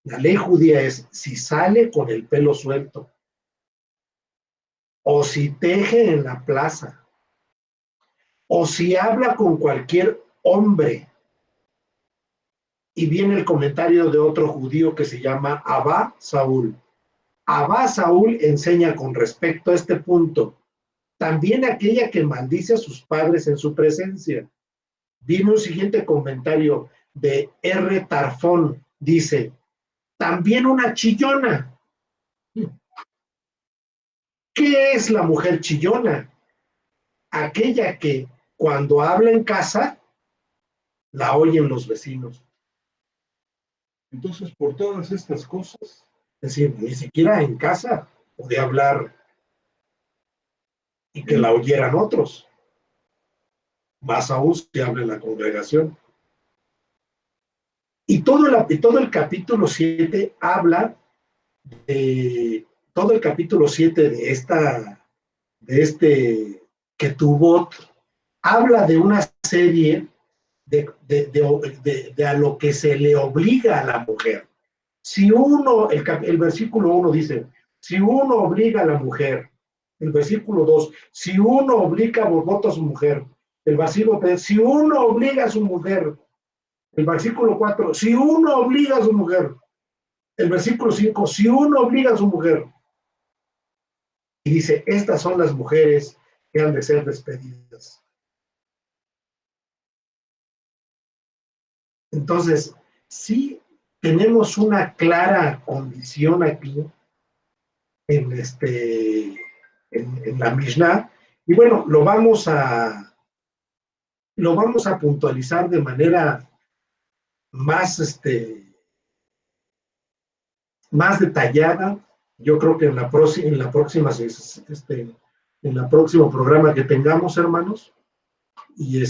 La ley judía es si sale con el pelo suelto, o si teje en la plaza, o si habla con cualquier hombre. Y viene el comentario de otro judío que se llama Abba Saúl. Abba Saúl enseña con respecto a este punto: también aquella que maldice a sus padres en su presencia. Viene un siguiente comentario de R. Tarfón, dice, también una chillona. ¿Qué es la mujer chillona? Aquella que, cuando habla en casa, la oyen los vecinos. Entonces, por todas estas cosas, Es decir, ni siquiera en casa podía hablar y que la oyeran otros. Más aún si habla en la congregación. Y todo el capítulo 7 habla de, todo el capítulo 7 de este Ketubot, habla de una serie de a lo que se le obliga a la mujer. Si uno, el versículo 1 dice, si uno obliga a la mujer, el versículo 2, si uno obliga a voto a su mujer, el versículo 3, si uno obliga a su mujer, el versículo 4, si uno obliga a su mujer, el versículo 5, si uno obliga a su mujer, y dice, estas son las mujeres que han de ser despedidas. Entonces, sí tenemos una clara condición aquí en la Mishnah, y bueno, lo vamos a puntualizar de manera más, más detallada. Yo creo que en el próximo programa que tengamos, hermanos, y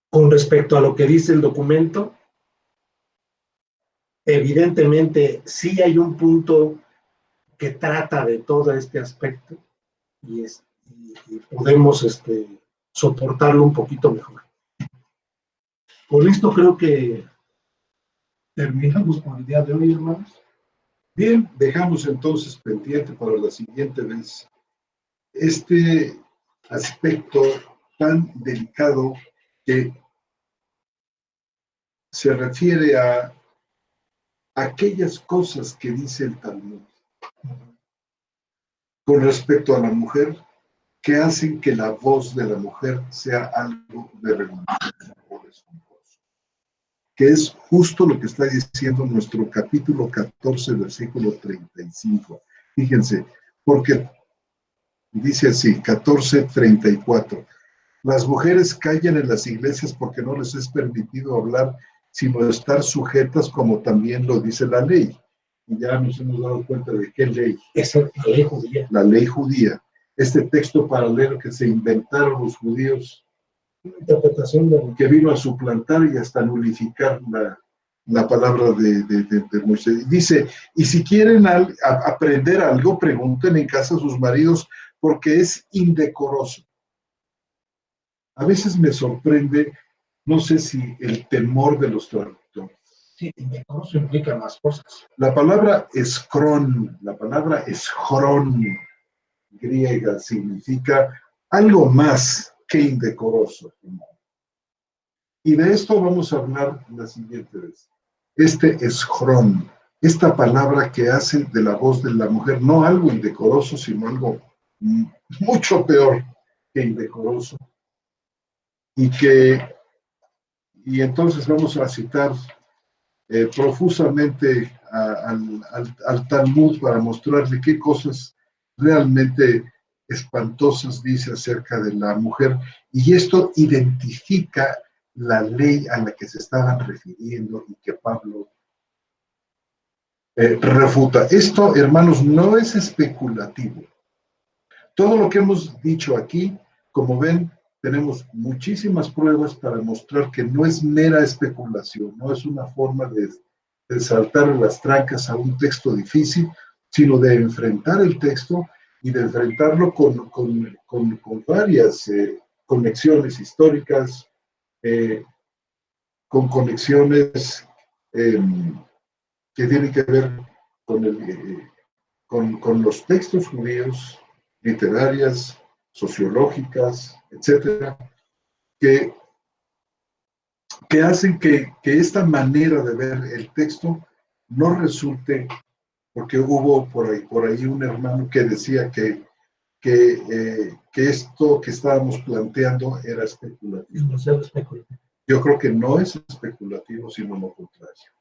con respecto a lo que dice el documento, evidentemente sí hay un punto que trata de todo este aspecto y podemos soportarlo un poquito mejor. Con esto creo que terminamos por el día de hoy, hermanos. bien, dejamos entonces pendiente para la siguiente vez este aspecto tan delicado que se refiere a aquellas cosas que dice el Talmud con respecto a la mujer que hacen que la voz de la mujer sea algo vergonzoso o desconforto, que es justo lo que está diciendo nuestro capítulo 14, versículo 35. Fíjense, porque dice así, 14:34. Las mujeres callan en las iglesias porque no les es permitido hablar, sino estar sujetas, como también lo dice la ley. Y ya nos hemos dado cuenta de qué ley. Es la ley judía. La ley judía. Este texto paralelo que se inventaron los judíos, Interpretación de que vino a suplantar y hasta nulificar la palabra de Moisés. Dice, y si quieren aprender algo, pregunten en casa a sus maridos, porque es indecoroso. A veces me sorprende, no sé si el temor de los traductores. Sí, indecoroso implica más cosas. La palabra escrón, la palabra escrón griega significa algo más que indecoroso. Y de esto vamos a hablar la siguiente vez. Este escrón, esta palabra que hace de la voz de la mujer no algo indecoroso, sino algo mucho peor que indecoroso. Y entonces vamos a citar profusamente al Talmud para mostrarle qué cosas realmente espantosas dice acerca de la mujer. Y esto identifica la ley a la que se estaban refiriendo y que Pablo refuta. Esto, hermanos, no es especulativo. Todo lo que hemos dicho aquí, como ven, tenemos muchísimas pruebas para mostrar que no es mera especulación, no es una forma de saltar las trancas a un texto difícil, sino de enfrentar el texto y de enfrentarlo con varias conexiones históricas, con conexiones que tienen que ver con los textos judíos, literarias, sociológicas, etcétera, que hacen que esta manera de ver el texto no resulte, porque hubo por ahí un hermano que decía que esto que estábamos planteando era especulativo. Yo creo que no es especulativo, sino lo contrario.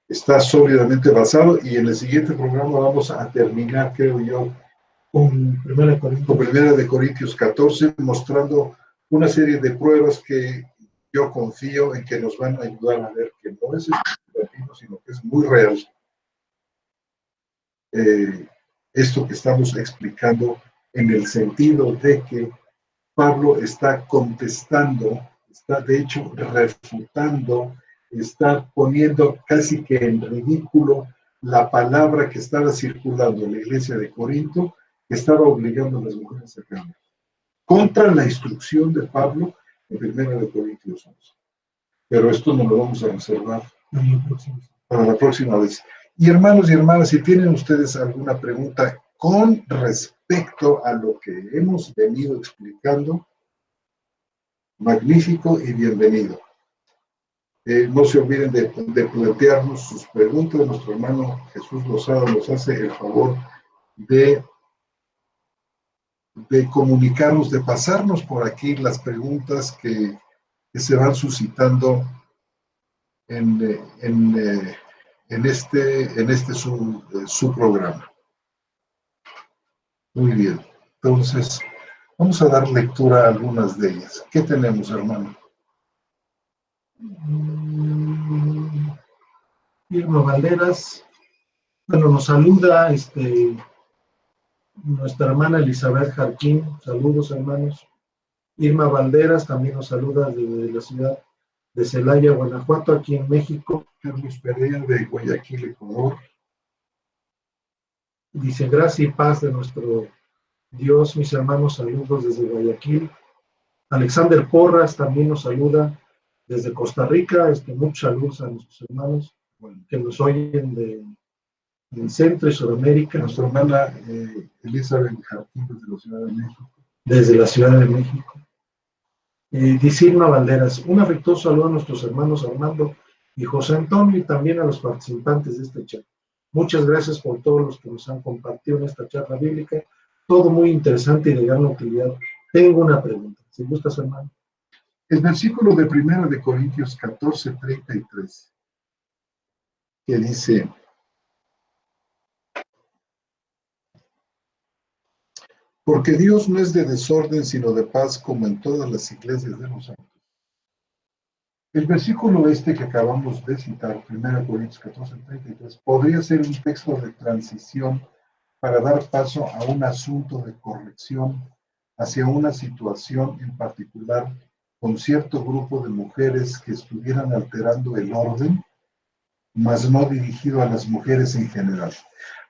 Está sólidamente basado y en el siguiente programa vamos a terminar, creo yo, Con 1 Corintios. Con 1 Corintios 14, mostrando una serie de pruebas que yo confío en que nos van a ayudar a ver que no es especulativo, sino que es muy real. Esto que estamos explicando en el sentido de que Pablo está contestando, está de hecho refutando, está poniendo casi que en ridículo la palabra que estaba circulando en la iglesia de Corinto, que estaba obligando a las mujeres a cambiar, contra la instrucción de Pablo en 1 Corintios 11. Pero esto no lo vamos a reservar para la próxima vez. Y hermanos y hermanas, si tienen ustedes alguna pregunta con respecto a lo que hemos venido explicando, magnífico y bienvenido. No se olviden de plantearnos sus preguntas. Nuestro hermano Jesús Lozada nos hace el favor de comunicarnos, de pasarnos por aquí las preguntas que se van suscitando en este su programa. Muy bien. Entonces, vamos a dar lectura a algunas de ellas. ¿Qué tenemos, hermano? Irma Valderas, bueno, nos saluda nuestra hermana Elizabeth Jarquín. Saludos, hermanos. Irma Valderas también nos saluda desde la ciudad de Celaya, Guanajuato, aquí en México. Carlos Pereira de Guayaquil, Ecuador. Dice, gracia y paz de nuestro Dios, mis hermanos, saludos desde Guayaquil. Alexander Porras también nos saluda desde Costa Rica. Muchos saludos a nuestros hermanos que nos oyen en Centro y Sudamérica. Nuestra hermana Elizabeth Jarquín desde la Ciudad de México. Desde la Ciudad de México. Dice Irma Valderas, un afectuoso saludo a nuestros hermanos Armando y José Antonio y también a los participantes de este chat. Muchas gracias por todos los que nos han compartido en esta charla bíblica. Todo muy interesante y de gran utilidad. Tengo una pregunta, si gustas, hermano. El versículo de 1 Corintios 14:33, que dice: porque Dios no es de desorden, sino de paz, como en todas las iglesias de los santos. El versículo que acabamos de citar, 1 Corintios 14:33, podría ser un texto de transición para dar paso a un asunto de corrección hacia una situación en particular con cierto grupo de mujeres que estuvieran alterando el orden, mas no dirigido a las mujeres en general.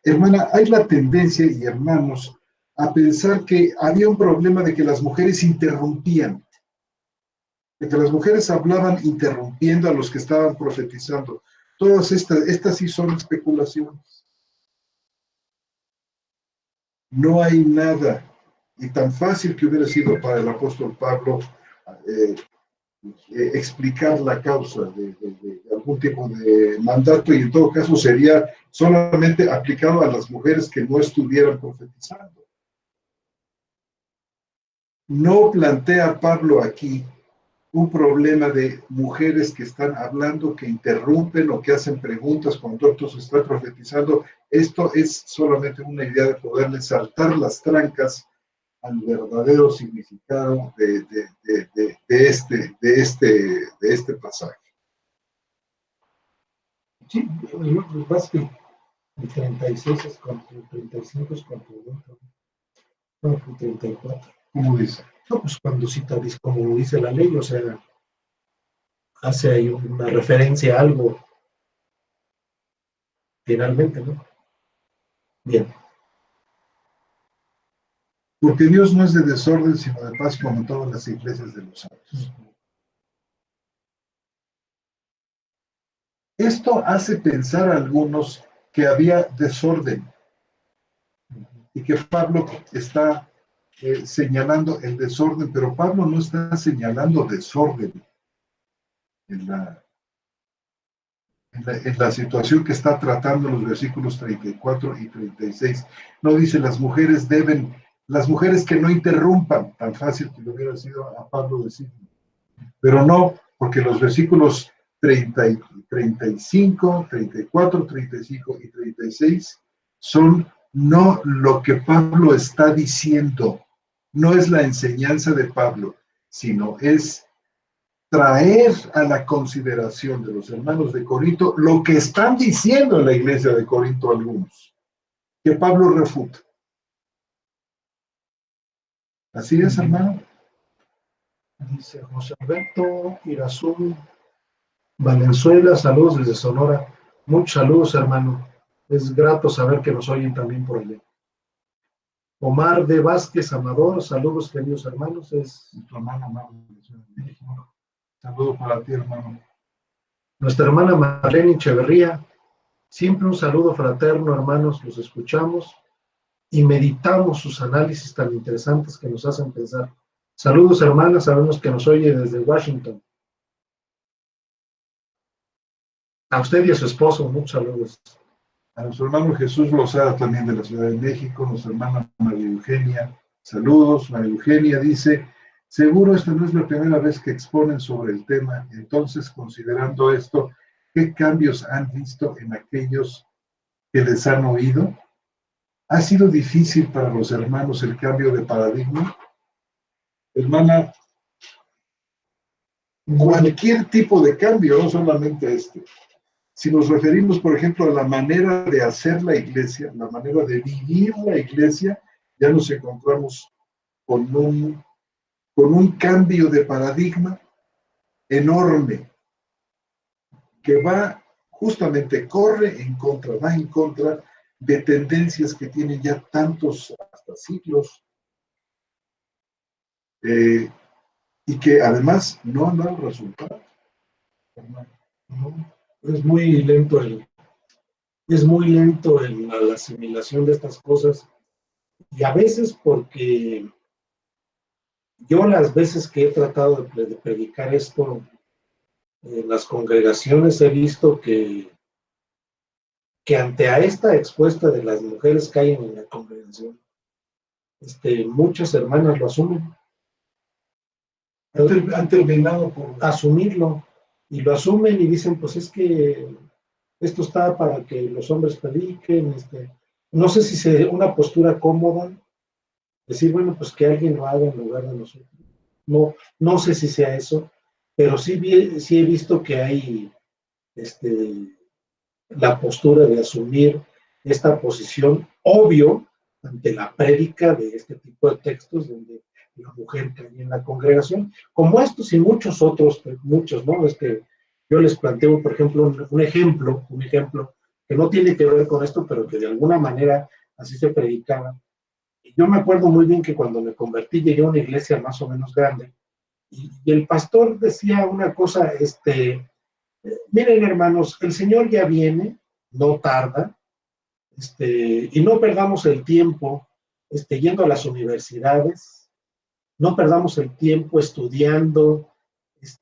Hermana, hay la tendencia, y hermanos, a pensar que había un problema de que las mujeres interrumpían, de que las mujeres hablaban interrumpiendo a los que estaban profetizando. Todas estas sí son especulaciones. No hay nada, y tan fácil que hubiera sido para el apóstol Pablo explicar la causa de algún tipo de mandato, y en todo caso sería solamente aplicado a las mujeres que no estuvieran profetizando. No plantea Pablo aquí un problema de mujeres que están hablando, que interrumpen o que hacen preguntas cuando otros están profetizando. Esto es solamente una idea de poderle saltar las trancas al verdadero significado de este pasaje. Sí, lo más que el 36 es contra el 35 es contra el otro. No, el 34. ¿Cómo dice? No, pues cuando cita, como dice la ley, o sea, hace ahí una referencia a algo, finalmente, ¿no? Bien. Porque Dios no es de desorden, sino de paz, como en todas las iglesias de los santos. Esto hace pensar a algunos que había desorden y que Pablo está señalando el desorden, pero Pablo no está señalando desorden en la situación que está tratando los versículos 34 y 36. No dice las mujeres que no interrumpan, tan fácil que lo hubiera sido a Pablo decir. Pero no, porque los versículos 35, 34, 35 y 36 son no lo que Pablo está diciendo, no es la enseñanza de Pablo, sino es traer a la consideración de los hermanos de Corinto lo que están diciendo en la iglesia de Corinto algunos, que Pablo refuta. Así es, hermano. Dice José Alberto Irazú Valenzuela, saludos desde Sonora. Muchos saludos, hermano. Es grato saber que nos oyen también por allá. Omar de Vázquez Amador, saludos, queridos hermanos. Es Tu hermano, saludos para ti, hermano. nuestra hermana Marlene Echeverría. Siempre un saludo fraterno, hermanos. Los escuchamos y meditamos sus análisis tan interesantes que nos hacen pensar. Saludos, hermanas. Sabemos que nos oye desde Washington. A usted y a su esposo, muchos saludos. A nuestro hermano Jesús Lozada, también de la Ciudad de México, nuestra hermana María Eugenia, saludos. María Eugenia dice, seguro esta no es la primera vez que exponen sobre el tema, entonces, considerando esto, ¿qué cambios han visto en aquellos que les han oído? ¿Ha sido difícil para los hermanos el cambio de paradigma? Hermana, cualquier tipo de cambio, no solamente este. Si nos referimos, por ejemplo, a la manera de hacer la iglesia, la manera de vivir la iglesia, ya nos encontramos con un cambio de paradigma enorme, que va justamente, va en contra de tendencias que tienen ya tantos, hasta siglos, y que además no han dado resultados. ¿No? Es muy lento la asimilación de estas cosas, y a veces porque yo las veces que he tratado de predicar esto en las congregaciones he visto que ante a esta expuesta de las mujeres que hay en la congregación, muchas hermanas lo asumen. Han terminado por asumirlo, y lo asumen y dicen, pues es que esto está para que los hombres prediquen, no sé si sea una postura cómoda, decir, bueno, pues que alguien lo haga en lugar de nosotros. No sé si sea eso, pero sí he visto que hay la postura de asumir esta posición, obvio, ante la prédica de este tipo de textos donde la mujer cae en la congregación, como estos y muchos otros, muchos, ¿no? Yo les planteo, por ejemplo, un ejemplo que no tiene que ver con esto, pero que de alguna manera así se predicaba. Y yo me acuerdo muy bien que cuando me convertí llegué a una iglesia más o menos grande, y el pastor decía una cosa, miren hermanos, el Señor ya viene, no tarda, y no perdamos el tiempo yendo a las universidades, no perdamos el tiempo estudiando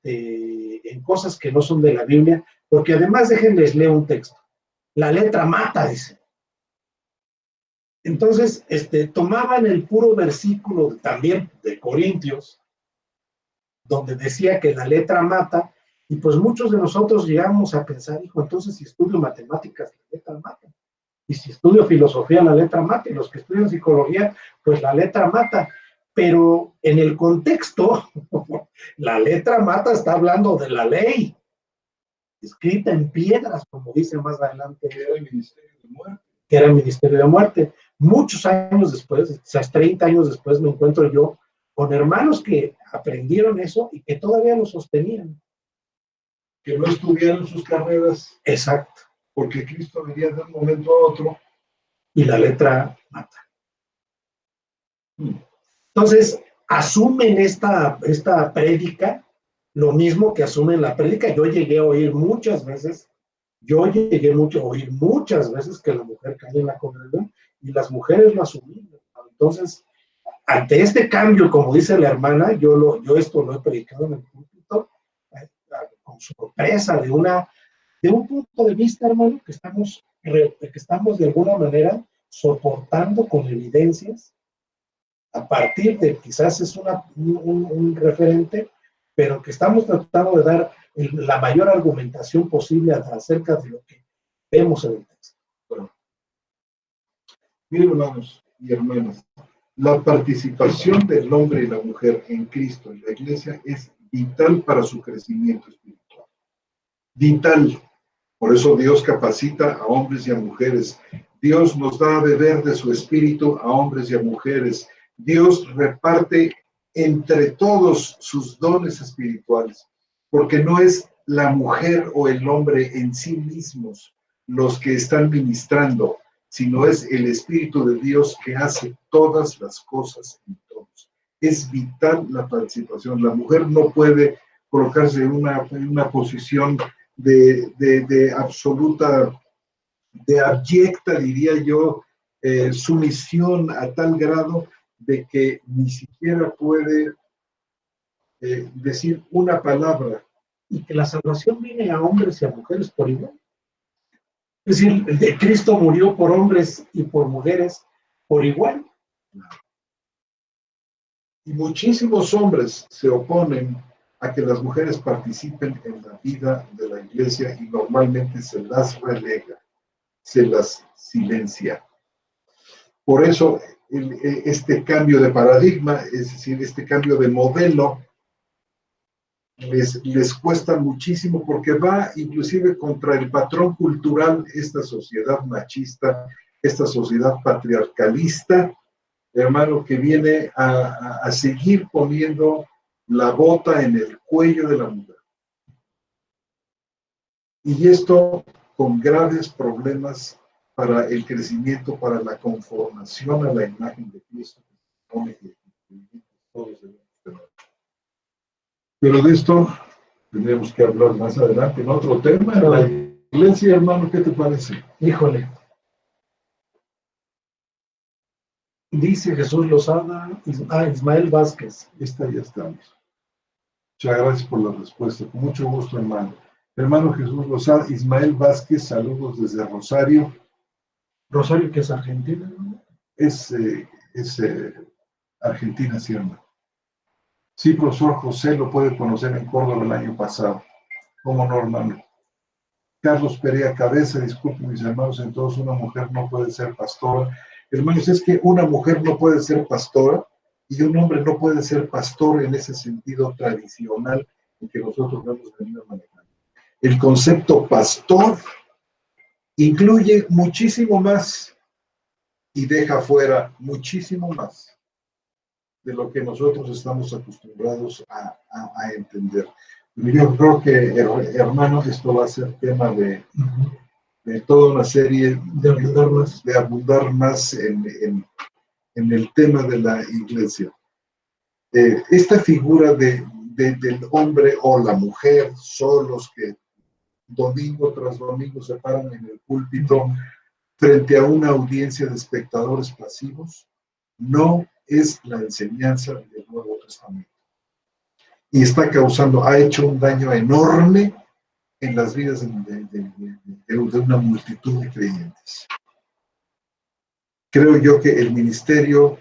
en cosas que no son de la Biblia, porque además déjenles leer un texto. La letra mata, dice. Entonces, tomaban el puro versículo también de Corintios, donde decía que la letra mata, y pues muchos de nosotros llegamos a pensar, hijo, entonces si estudio matemáticas, la letra mata. Y si estudio filosofía, la letra mata, y los que estudian psicología, pues la letra mata. Pero en el contexto, la letra mata está hablando de la ley, escrita en piedras, como dice más adelante. que era el ministerio de muerte. Que era el ministerio de muerte. Muchos años después, quizás 30 años después, me encuentro yo con hermanos que aprendieron eso y que todavía lo sostenían. Que no estudiaron sus carreras. Exacto. Porque Cristo venía de un momento a otro. Y la letra mata. Entonces, asumen esta prédica, lo mismo que asumen la prédica. Yo llegué a oír muchas veces que la mujer cae en la congregación, y las mujeres lo asumían. Entonces, ante este cambio, como dice la hermana, yo esto lo he predicado en el púlpito, con sorpresa de un punto de vista, hermano, que estamos de alguna manera soportando con evidencias, a partir de quizás es un referente, pero que estamos tratando de dar la mayor argumentación posible acerca de lo que vemos en el texto. Bueno, Miren, hermanos y hermanas, la participación del hombre y la mujer en Cristo y la iglesia es vital para su crecimiento espiritual. Vital. Por eso Dios capacita a hombres y a mujeres. Dios nos da a beber de su espíritu a hombres y a mujeres. Dios reparte entre todos sus dones espirituales, porque no es la mujer o el hombre en sí mismos los que están ministrando, sino es el Espíritu de Dios que hace todas las cosas en todos. Es vital la participación. La mujer no puede colocarse en una posición de absoluta, de abyecta, diría yo, sumisión a tal grado de que ni siquiera puede decir una palabra. Y que la salvación viene a hombres y a mujeres por igual. Es decir, Cristo murió por hombres y por mujeres por igual. Y muchísimos hombres se oponen a que las mujeres participen en la vida de la iglesia y normalmente se las relega, se las silencia. Por eso este cambio de paradigma, es decir, este cambio de modelo, les cuesta muchísimo porque va inclusive contra el patrón cultural, esta sociedad machista, esta sociedad patriarcalista, hermano, que viene a seguir poniendo la bota en el cuello de la mujer. Y esto con graves problemas para el crecimiento, para la conformación a la imagen de Cristo. Pero de esto tendremos que hablar más adelante en otro tema. La iglesia, hermano, ¿qué te parece? Híjole. Dice Jesús Lozada, Ismael Vázquez. Esta ya estamos. Muchas gracias por la respuesta. Con mucho gusto, hermano. Hermano Jesús Lozada, Ismael Vázquez, saludos desde Rosario. Rosario, que es Argentina, ¿no? Es Argentina, sí, hermano. Sí, profesor José lo puede conocer en Córdoba el año pasado. ¿Cómo no, hermano? Carlos Perea Cabeza, disculpen mis hermanos, entonces una mujer no puede ser pastora. Hermanos, es que una mujer no puede ser pastora y un hombre no puede ser pastor en ese sentido tradicional en que nosotros hemos venido manejando. El concepto pastor incluye muchísimo más y deja fuera muchísimo más de lo que nosotros estamos acostumbrados a entender. Yo creo que, hermano, esto va a ser tema de toda una serie de abundar más en el tema de la iglesia. Esta figura del hombre o la mujer solos que domingo tras domingo se paran en el púlpito frente a una audiencia de espectadores pasivos, no es la enseñanza del Nuevo Testamento. Y está causando, ha hecho un daño enorme en las vidas de una multitud de creyentes. Creo yo que el ministerio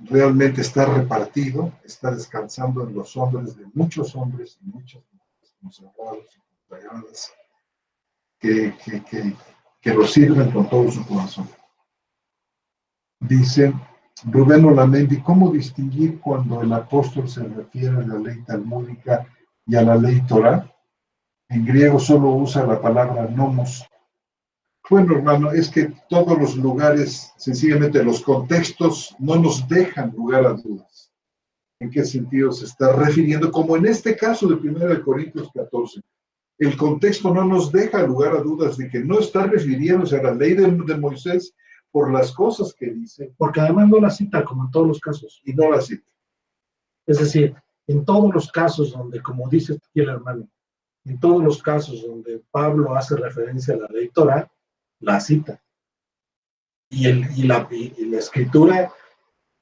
realmente está repartido, está descansando en los hombres de muchos hombres y muchas mujeres consagrados y consagradas que lo sirven con todo su corazón. Dice Rubén Olamendi, ¿cómo distinguir cuando el apóstol se refiere a la ley talmúdica y a la ley Torá? En griego solo usa la palabra nomos. Bueno, hermano, es que todos los lugares, sencillamente los contextos, no nos dejan lugar a dudas. ¿En qué sentido se está refiriendo? Como en este caso de 1 Corintios 14. El contexto no nos deja lugar a dudas de que no está refiriéndose a la ley de Moisés por las cosas que dice. Porque además no la cita, como en todos los casos. Y no la cita. Es decir, en todos los casos donde, como dice aquí el hermano, en todos los casos donde Pablo hace referencia a la ley Torá, la cita. Y la escritura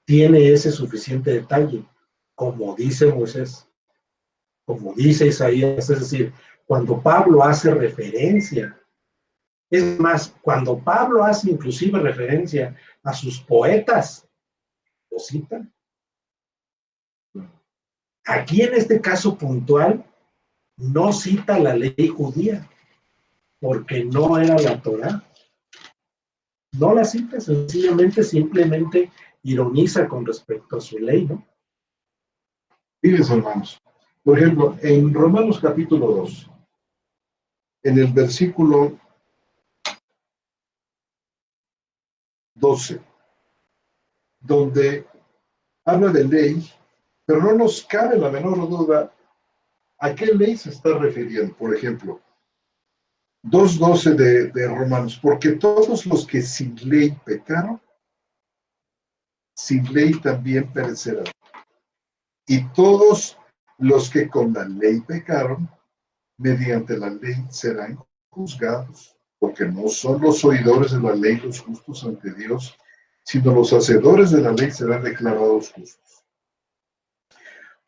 tiene ese suficiente detalle, como dice Moisés, como dice Isaías, es decir, cuando Pablo hace referencia, es más, cuando Pablo hace inclusive referencia a sus poetas, lo citan. Aquí en este caso puntual, no cita la ley judía, porque no era la Torá. No la cita, sencillamente, simplemente ironiza con respecto a su ley, ¿no? Fíjense, hermanos. Por ejemplo, en Romanos capítulo 2, en el versículo 12, donde habla de ley, pero no nos cabe la menor duda a qué ley se está refiriendo. Por ejemplo, 2:12 de Romanos, porque todos los que sin ley pecaron, sin ley también perecerán. Y todos los que con la ley pecaron, mediante la ley serán juzgados, porque no son los oidores de la ley los justos ante Dios, sino los hacedores de la ley serán declarados justos.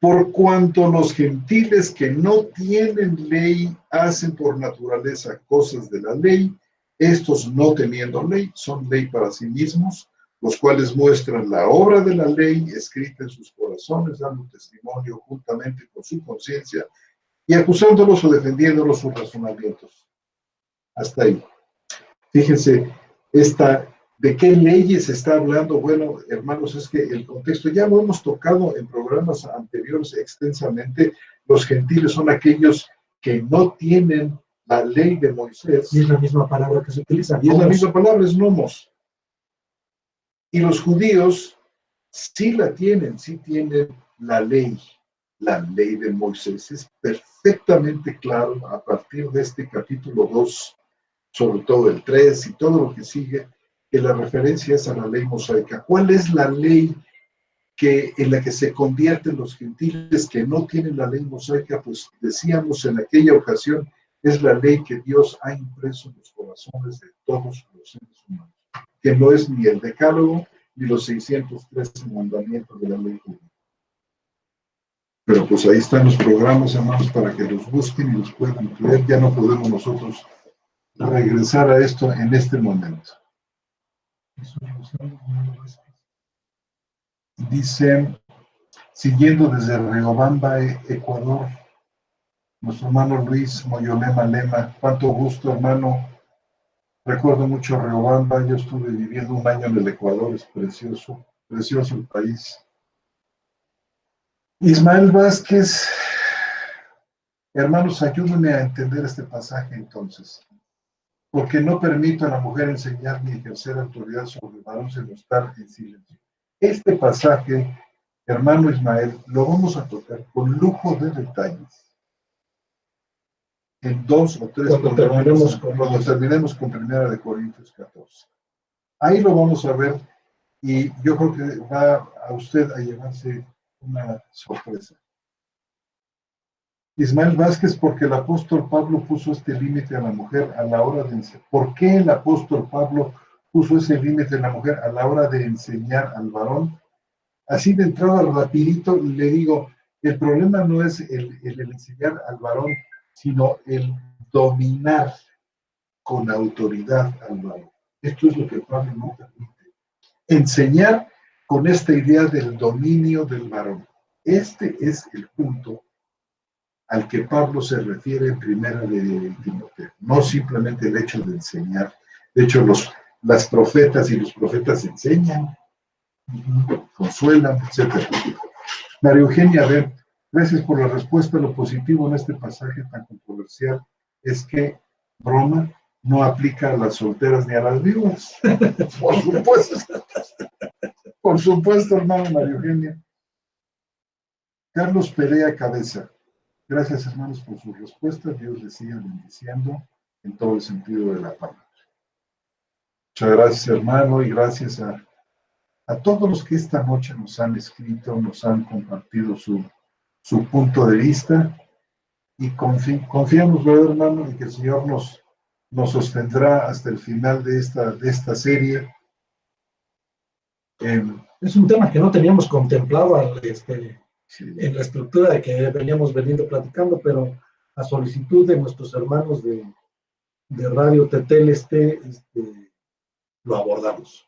Por cuanto los gentiles que no tienen ley hacen por naturaleza cosas de la ley, estos no teniendo ley son ley para sí mismos, los cuales muestran la obra de la ley escrita en sus corazones, dando testimonio juntamente con su conciencia y acusándolos o defendiéndolos sus razonamientos. Hasta ahí. Fíjense, ¿de qué leyes está hablando? Bueno, hermanos, es que el contexto ya lo hemos tocado en programas anteriores extensamente. Los gentiles son aquellos que no tienen la ley de Moisés. Y es la misma palabra que se utiliza. Y es la misma palabra, es nomos. Y los judíos sí la tienen, sí tienen la ley de Moisés. Es perfectamente claro a partir de este capítulo 2, sobre todo el 3 y todo lo que sigue, que la referencia es a la ley mosaica. ¿Cuál es la ley en la que se convierten los gentiles que no tienen la ley mosaica? Pues decíamos en aquella ocasión, es la ley que Dios ha impreso en los corazones de todos los seres humanos, que no es ni el decálogo ni los 613 mandamientos de la ley judía. Pero pues ahí están los programas, hermanos, para que los busquen y los puedan leer. Ya no podemos nosotros regresar a esto en este momento. Dice, siguiendo desde Riobamba, Ecuador, nuestro hermano Luis Moyolema Lema. Cuánto gusto, hermano. Recuerdo mucho Riobamba, yo estuve viviendo un año en el Ecuador, es precioso, precioso el país. Ismael Vázquez, hermanos, ayúdenme a entender este pasaje entonces. Porque no permito a la mujer enseñar ni ejercer autoridad sobre el varón, sino estar en silencio. Este pasaje, hermano Ismael, lo vamos a tocar con lujo de detalles en 2 o 3 cuando terminemos con 1 Corintios 14. Ahí lo vamos a ver y yo creo que va a usted a llevarse una sorpresa. Ismael Vázquez, porque el apóstol Pablo puso este límite a la mujer a la hora de enseñar. ¿Por qué el apóstol Pablo puso ese límite a la mujer a la hora de enseñar al varón? Así de entrada rapidito le digo, el problema no es el enseñar al varón, sino el dominar con autoridad al varón. Esto es lo que Pablo no permite. Enseñar con esta idea del dominio del varón. Este es el punto al que Pablo se refiere en primera de Timoteo, no simplemente el hecho de enseñar. De hecho, las profetas y los profetas enseñan, consuelan, etc. María Eugenia, a ver, gracias por la respuesta. Lo positivo en este pasaje tan controversial es que Roma no aplica a las solteras ni a las viudas. Por supuesto, hermano María Eugenia. Carlos Perea Cabeza. Gracias, hermanos, por su respuesta. Dios les siga bendiciendo en todo el sentido de la palabra. Muchas gracias, hermano, y gracias a todos los que esta noche nos han escrito, nos han compartido su punto de vista, y confiamos, ¿verdad, hermano?, en que el Señor nos sostendrá hasta el final de esta serie. Es un tema que no teníamos contemplado en la estructura de que veníamos platicando, pero a solicitud de nuestros hermanos de Radio Tetel lo abordamos.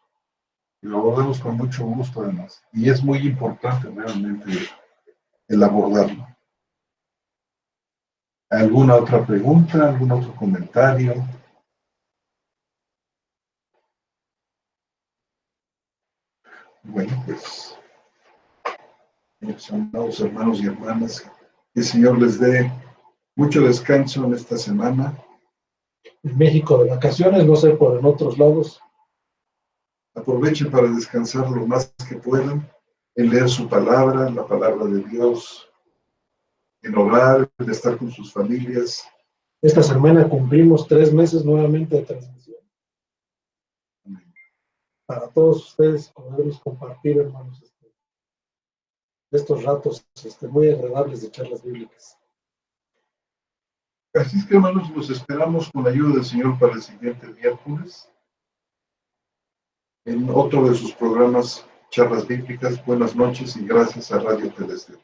Lo abordamos con mucho gusto, además, y es muy importante realmente el abordarlo. ¿Alguna otra pregunta? ¿Algún otro comentario? Bueno, pues, mis amados hermanos y hermanas, que el Señor les dé mucho descanso en esta semana. En México de vacaciones, no sé por en otros lados. Aprovechen para descansar lo más que puedan, en leer su palabra, la palabra de Dios, en orar, en estar con sus familias. Esta semana cumplimos 3 meses nuevamente de transmisión. Para todos ustedes poderlos compartir, hermanos, estos ratos muy agradables de charlas bíblicas. Así es que, hermanos, los esperamos con la ayuda del Señor para el siguiente miércoles, en otro de sus programas, Charlas Bíblicas. Buenas noches y gracias a Radio Telestel.